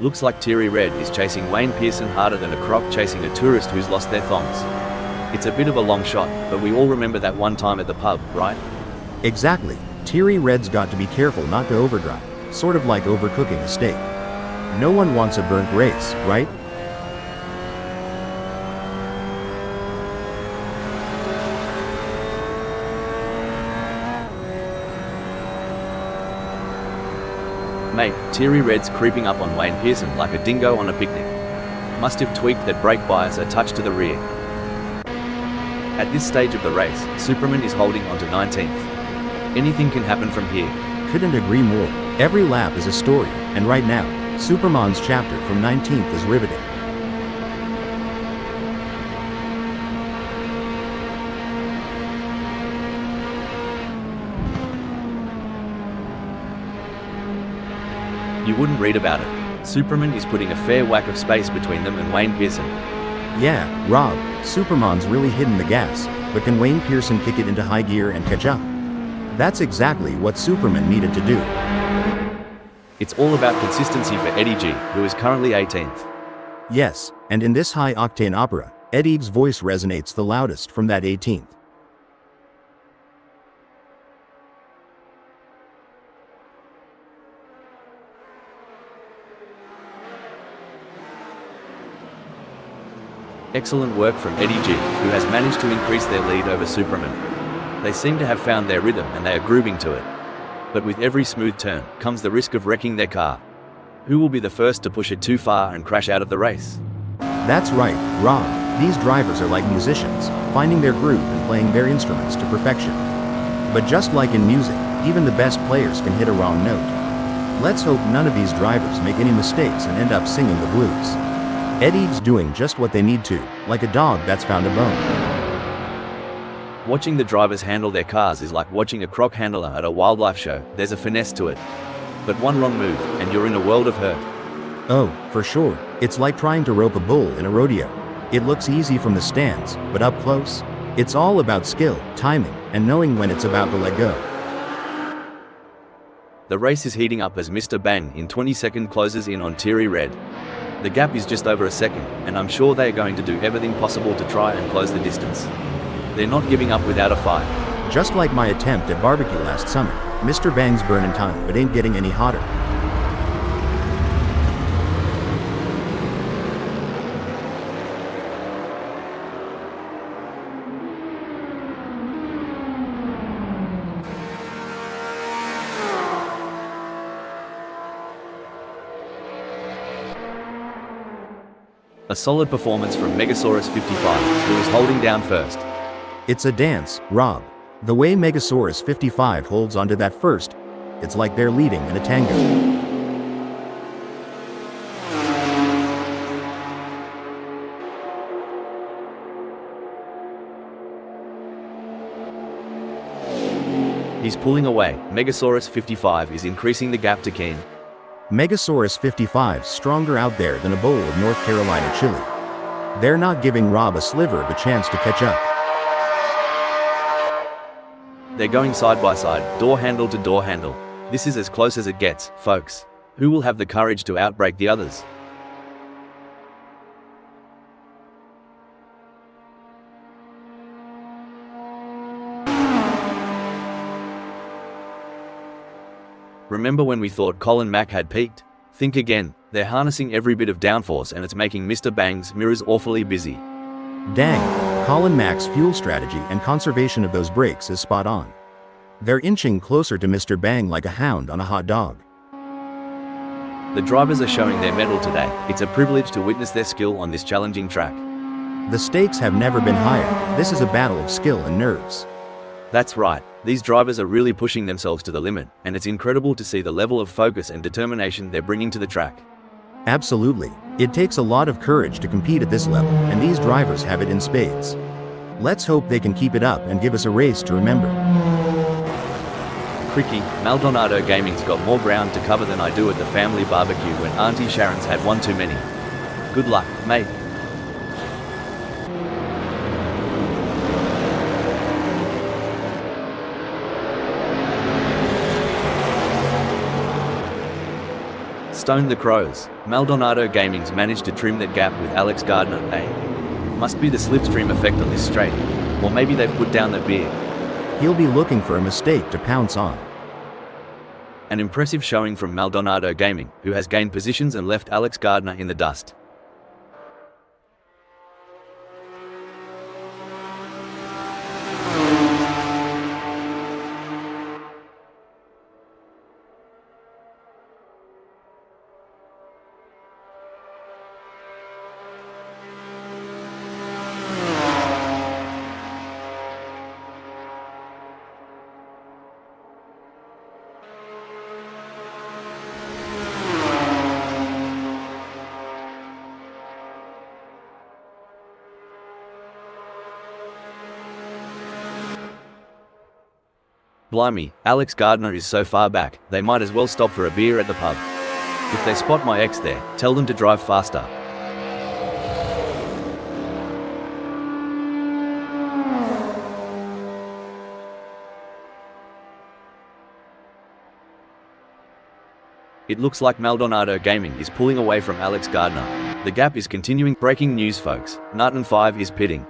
Looks like Thierry Red is chasing Wayne Pearson harder than a croc chasing a tourist who's lost their thongs. It's a bit of a long shot, but we all remember that one time at the pub, right? Exactly. Thierry Red's got to be careful not to overdrive, sort of like overcooking a steak. No one wants a burnt race, right? Mate, Thierry Red's creeping up on Wayne Pearson like a dingo on a picnic. Must have tweaked that brake bias a touch to the rear. At this stage of the race, Superman is holding on to 19th. Anything can happen from here. Couldn't agree more. Every lap is a story, and right now, Superman's chapter from 19th is riveting. You wouldn't read about it. Superman is putting a fair whack of space between them and Wayne Pearson. Yeah, Rob, Superman's really hitting the gas, but can Wayne Pearson kick it into high gear and catch up? That's exactly what Superman needed to do. It's all about consistency for Eddie G, who is currently 18th. Yes, and in this high-octane opera, Eddie's voice resonates the loudest from that 18th. Excellent work from Eddie G, who has managed to increase their lead over Superman. They seem to have found their rhythm and they are grooving to it. But with every smooth turn comes the risk of wrecking their car. Who will be the first to push it too far and crash out of the race? That's right, Rob. These drivers are like musicians, finding their groove and playing their instruments to perfection. But just like in music, even the best players can hit a wrong note. Let's hope none of these drivers make any mistakes and end up singing the blues. Eddie's doing just what they need to, like a dog that's found a bone. Watching the drivers handle their cars is like watching a croc handler at a wildlife show. There's a finesse to it. But one wrong move, and you're in a world of hurt. Oh, for sure. It's like trying to rope a bull in a rodeo. It looks easy from the stands, but up close, it's all about skill, timing, and knowing when it's about to let go. The race is heating up as Mr. Bang in 22nd closes in on Thierry Red. The gap is just over a second, and I'm sure they are going to do everything possible to try and close the distance. They're not giving up without a fight. Just like my attempt at barbecue last summer, Mr. Bang's burning time, but ain't getting any hotter. A solid performance from Megasaurus 55, who is holding down first. It's a dance, Rob. The way Megasaurus 55 holds onto that first, it's like they're leading in a tango. He's pulling away. Megasaurus 55 is increasing the gap to Keen. Megasaurus 55's stronger out there than a bowl of North Carolina chili. They're not giving Rob a sliver of a chance to catch up. They're going side by side, door handle to door handle. This is as close as it gets, folks. Who will have the courage to outbrake the others? Remember when we thought Colin Mack had peaked? Think again. They're harnessing every bit of downforce and it's making Mr. Bang's mirrors awfully busy. Dang, Colin Mack's fuel strategy and conservation of those brakes is spot on. They're inching closer to Mr. Bang like a hound on a hot dog. The drivers are showing their mettle today. It's a privilege to witness their skill on this challenging track. The stakes have never been higher. This is a battle of skill and nerves. That's right. These drivers are really pushing themselves to the limit, and it's incredible to see the level of focus and determination they're bringing to the track. Absolutely. It takes a lot of courage to compete at this level, and these drivers have it in spades. Let's hope they can keep it up and give us a race to remember. Cricky, Maldonado Gaming's got more ground to cover than I do at the family barbecue when Auntie Sharon's had one too many. Good luck, mate. Stone the Crows. Maldonado Gaming's managed to trim that gap with Alex Gardner. Must be the slipstream effect on this straight. Or maybe they've put down their beer. He'll be looking for a mistake to pounce on. An impressive showing from Maldonado Gaming, who has gained positions and left Alex Gardner in the dust. Blimey, Alex Gardner is so far back, they might as well stop for a beer at the pub. If they spot my ex there, tell them to drive faster. It looks like Maldonado Gaming is pulling away from Alex Gardner. The gap is continuing. Breaking news, folks. Narton 5 is pitting.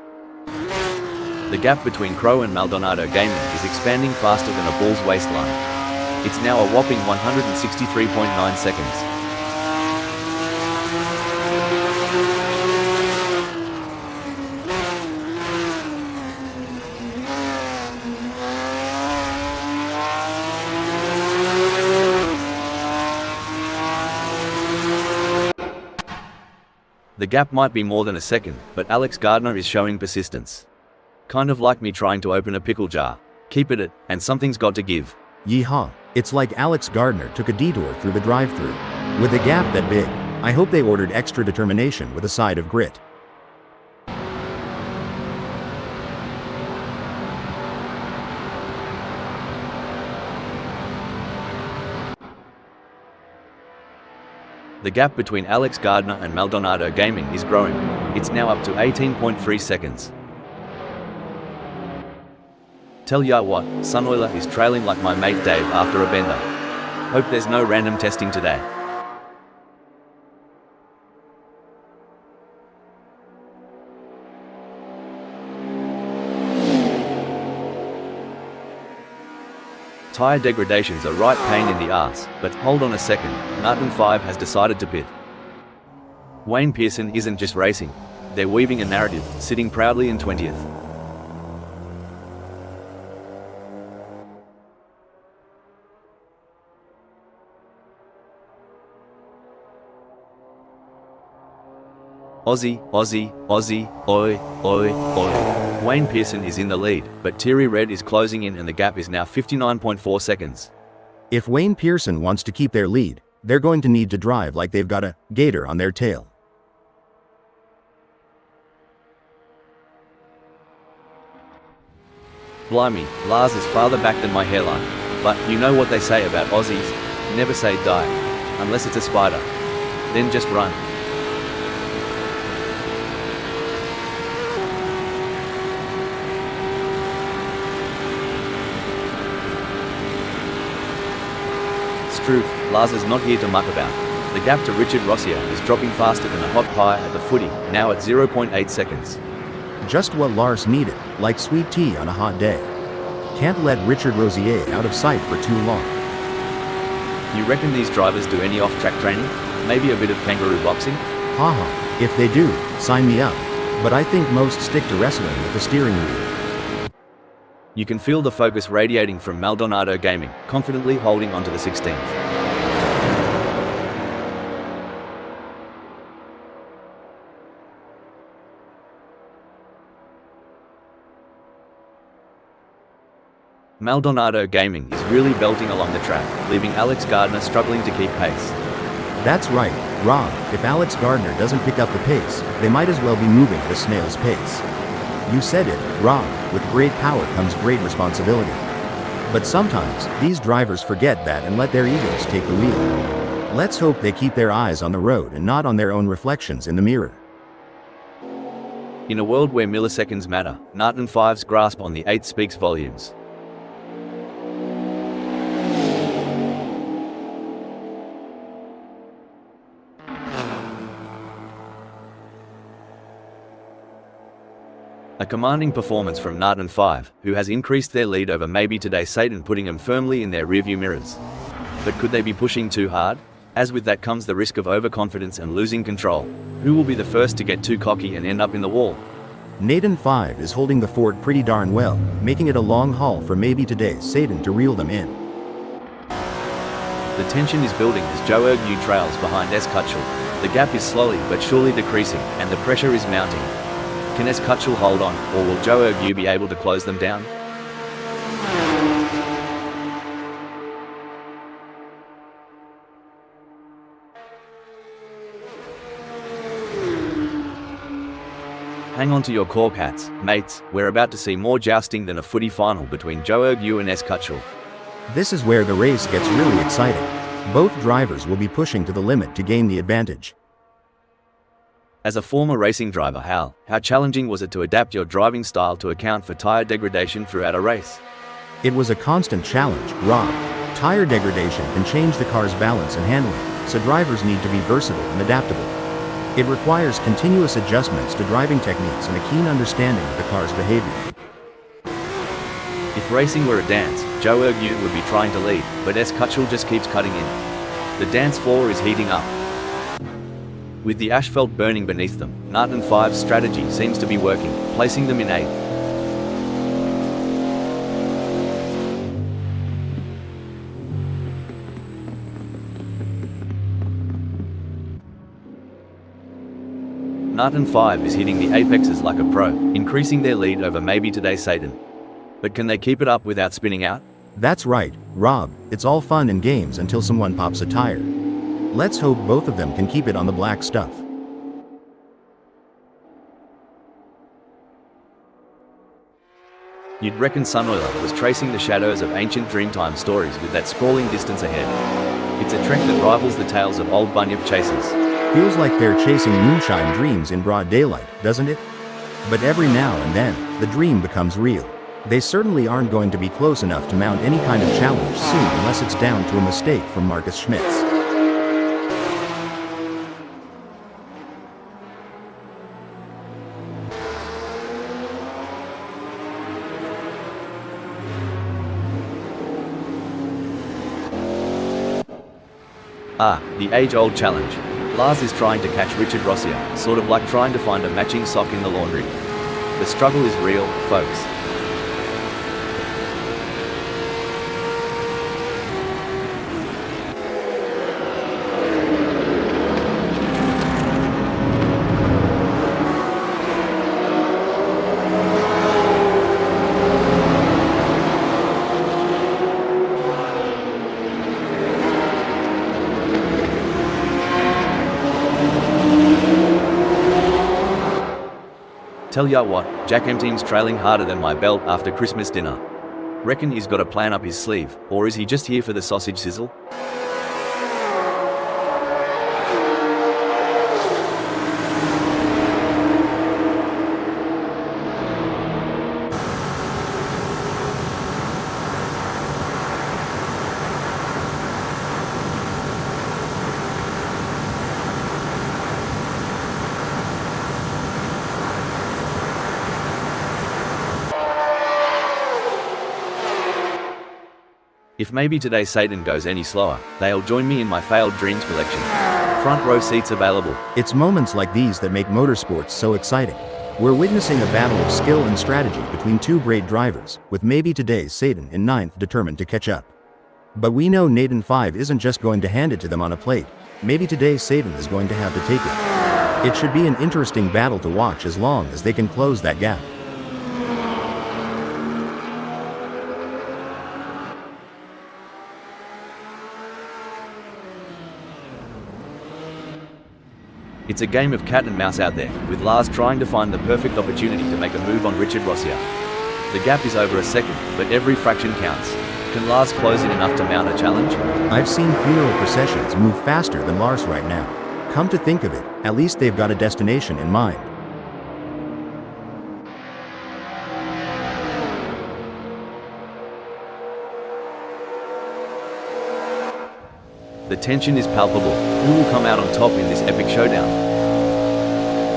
The gap between Crow and Maldonado Gaming is expanding faster than a bull's waistline. It's now a whopping 163.9 seconds. The gap might be more than a second, but Alex Gardner is showing persistence. Kind of like me trying to open a pickle jar. Keep at it, and something's got to give. Yeehaw. It's like Alex Gardner took a detour through the drive-thru. With a gap that big, I hope they ordered extra determination with a side of grit. The gap between Alex Gardner and Maldonado Gaming is growing. It's now up to 18.3 seconds. Tell ya what, Sunoiler is trailing like my mate Dave after a bender. Hope there's no random testing today. Tire degradation's a right pain in the ass, but hold on a second, Narton 5 has decided to pit. Wayne Pearson isn't just racing. They're weaving a narrative, sitting proudly in 20th. Aussie, Aussie, Aussie, oi, oi, oi. Wayne Pearson is in the lead, but Thierry Red is closing in and the gap is now 59.4 seconds. If Wayne Pearson wants to keep their lead, they're going to need to drive like they've got a gator on their tail. Blimey, Lars is farther back than my hairline. But you know what they say about Aussies? Never say die. Unless it's a spider. Then just run. Truth, Lars is not here to muck about. The gap to Richard Rossier is dropping faster than a hot pie at the footy, now at 0.8 seconds. Just what Lars needed, like sweet tea on a hot day. Can't let Richard Rossier out of sight for too long. You reckon these drivers do any off-track training? Maybe a bit of kangaroo boxing? Haha, if they do, sign me up. But I think most stick to wrestling with the steering wheel. You can feel the focus radiating from Maldonado Gaming, confidently holding onto the 16th. Maldonado Gaming is really belting along the track, leaving Alex Gardner struggling to keep pace. That's right, Rob. If Alex Gardner doesn't pick up the pace, they might as well be moving at a snail's pace. You said it, Rob. With great power comes great responsibility. But sometimes, these drivers forget that and let their egos take the wheel. Let's hope they keep their eyes on the road and not on their own reflections in the mirror. In a world where milliseconds matter, Narton 5's grasp on the 8 speaks volumes. A commanding performance from Narton 5, who has increased their lead over maybe today Satan, putting them firmly in their rearview mirrors. But could they be pushing too hard? As with that comes the risk of overconfidence and losing control. Who will be the first to get too cocky and end up in the wall? Narton 5 is holding the fort pretty darn well, making it a long haul for maybe today's Satan to reel them in. The tension is building as Joe Ergu trails behind S. Kutschel. The gap is slowly but surely decreasing, and the pressure is mounting. Can S. Kutschel hold on, or will Joe Ergu be able to close them down? Hang on to your cork hats, mates. We're about to see more jousting than a footy final between Joe Ergu and S. Kutschel. This is where the race gets really exciting. Both drivers will be pushing to the limit to gain the advantage. As a former racing driver, how challenging was it to adapt your driving style to account for tire degradation throughout a race? It was a constant challenge, Rob. Tire degradation can change the car's balance and handling, so drivers need to be versatile and adaptable. It requires continuous adjustments to driving techniques and a keen understanding of the car's behavior. If racing were a dance, Joe Ergu would be trying to lead, but S. Kutschel just keeps cutting in. The dance floor is heating up. With the asphalt burning beneath them, Narton 5's strategy seems to be working, placing them in 8th. Narton 5 is hitting the apexes like a pro, increasing their lead over maybe today's Satan. But can they keep it up without spinning out? That's right, Rob, it's all fun and games until someone pops a tire. Let's hope both of them can keep it on the black stuff. You'd reckon Sunoiler was tracing the shadows of ancient Dreamtime stories with that sprawling distance ahead. It's a trek that rivals the tales of old bunyip chasers. Feels like they're chasing moonshine dreams in broad daylight, doesn't it? But every now and then, the dream becomes real. They certainly aren't going to be close enough to mount any kind of challenge soon unless it's down to a mistake from Marcus Schmitz. The age-old challenge. Lars is trying to catch Richard Rossier, sort of like trying to find a matching sock in the laundry. The struggle is real, folks. Tell ya what, Jack Mteam's trailing harder than my belt after Christmas dinner. Reckon he's got a plan up his sleeve, or is he just here for the sausage sizzle? If maybe today Satan goes any slower, they'll join me in my failed dreams collection. Front row seats available. It's moments like these that make motorsports so exciting. We're witnessing a battle of skill and strategy between two great drivers, with maybe today's Satan in ninth determined to catch up. But we know Nathan 5 isn't just going to hand it to them on a plate. Maybe today's Satan is going to have to take it. It should be an interesting battle to watch as long as they can close that gap. It's a game of cat and mouse out there, with Lars trying to find the perfect opportunity to make a move on Richard Rossier. The gap is over a second, but every fraction counts. Can Lars close it enough to mount a challenge? I've seen funeral processions move faster than Lars right now. Come to think of it, at least they've got a destination in mind. The tension is palpable. Who will come out on top in this epic showdown?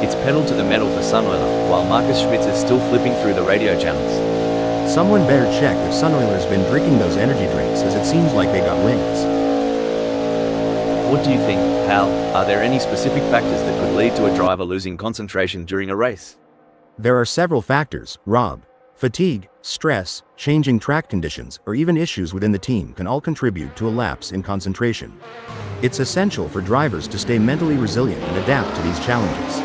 It's pedal to the metal for Sunoiler, while Marcus Schmitz is still flipping through the radio channels. Someone better check if Sunoiler's been drinking those energy drinks, as it seems like they got wings. What do you think, Hal? Are there any specific factors that could lead to a driver losing concentration during a race? There are several factors, Rob. Fatigue, stress, changing track conditions, or even issues within the team can all contribute to a lapse in concentration. It's essential for drivers to stay mentally resilient and adapt to these challenges.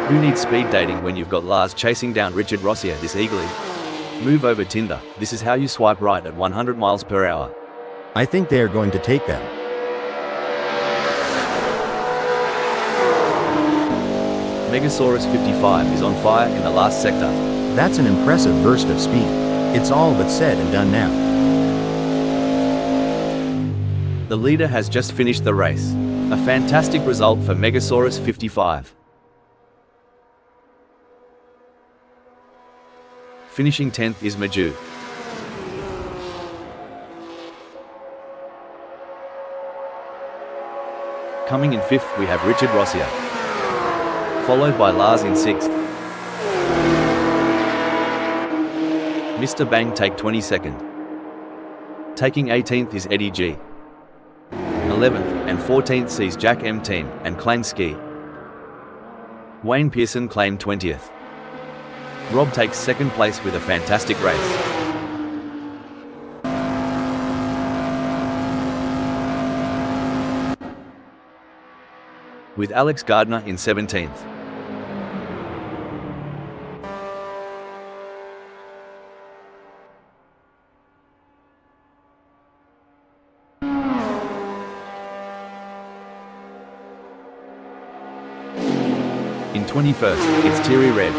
Who needs speed dating when you've got Lars chasing down Richard Rossier this eagerly? Move over Tinder. This is how you swipe right at 100 miles per hour. I think they are going to take them. Megasaurus 55 is on fire in the last sector. That's an impressive burst of speed. It's all but said and done now. The leader has just finished the race. A fantastic result for Megasaurus 55. Finishing 10th is Maju. Coming in 5th we have Richard Rossier, followed by Lars in 6th. Mr. Bang take 22nd. Taking 18th is Eddie G. 11th and 14th sees Jack Mteam and Klein Ski. Wayne Pearson claimed 20th. Rob takes 2nd place with a fantastic race. with Alex Gardner in 17th. In 21st, it's Thierry Red.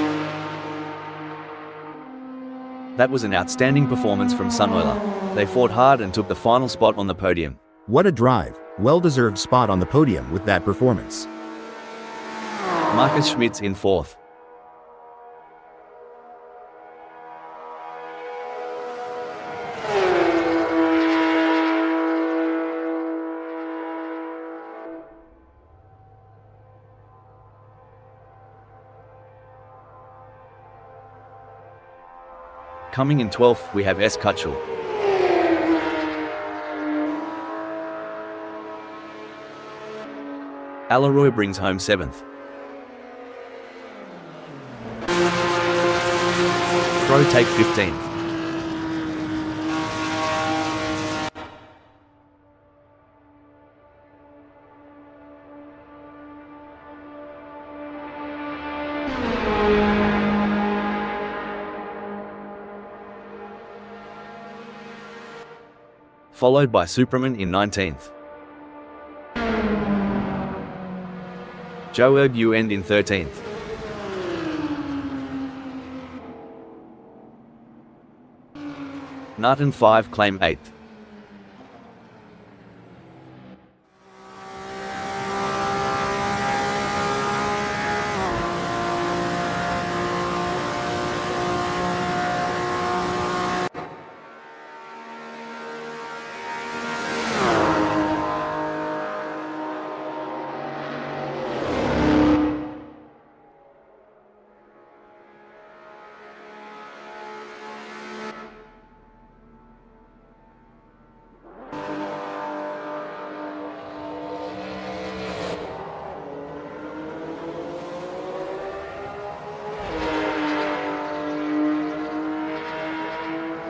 That was an outstanding performance from Sunoiler. They fought hard and took the final spot on the podium. What a drive, well-deserved spot on the podium with that performance. Marcus Schmitz in 4th. Coming in 12th, we have S. Kutschel. Alaroy brings home 7th. Pro take 15th. Followed by Superman in 19th. Joe Erb end in 13th. Narton 5 claim 8th.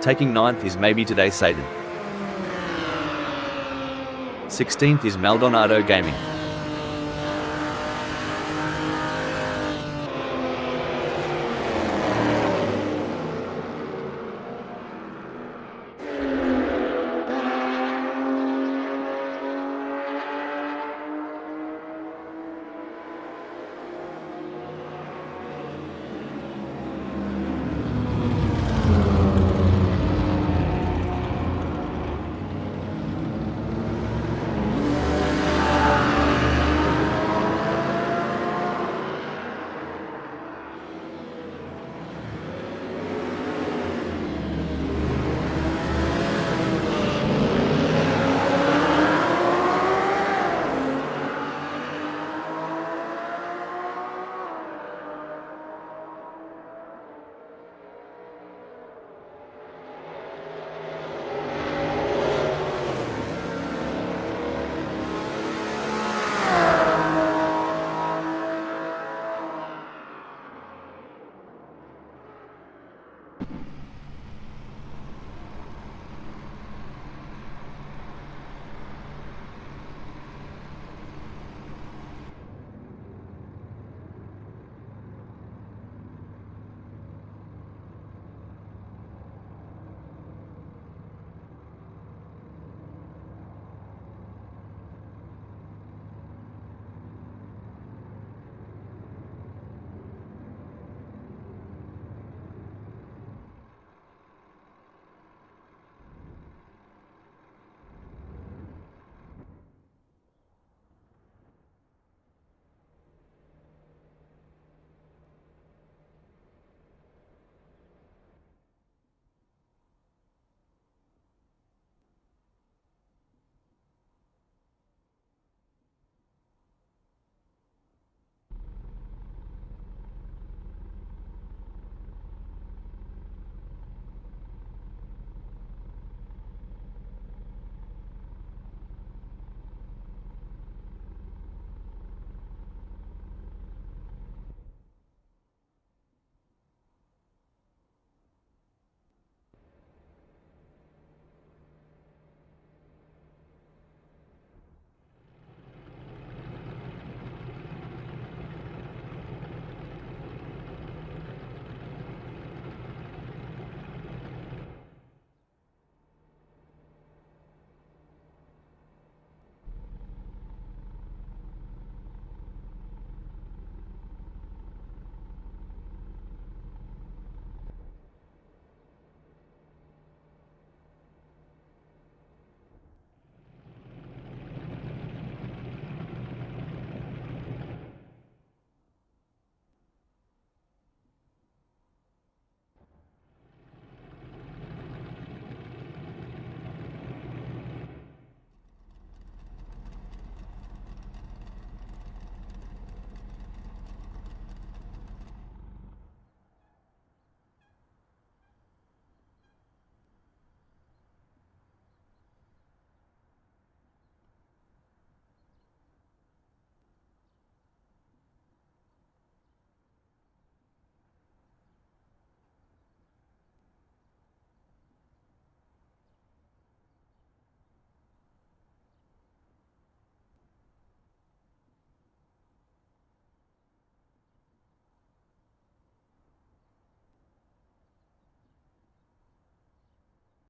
Taking 9th is Maybe Today Satan. 16th is Maldonado Gaming.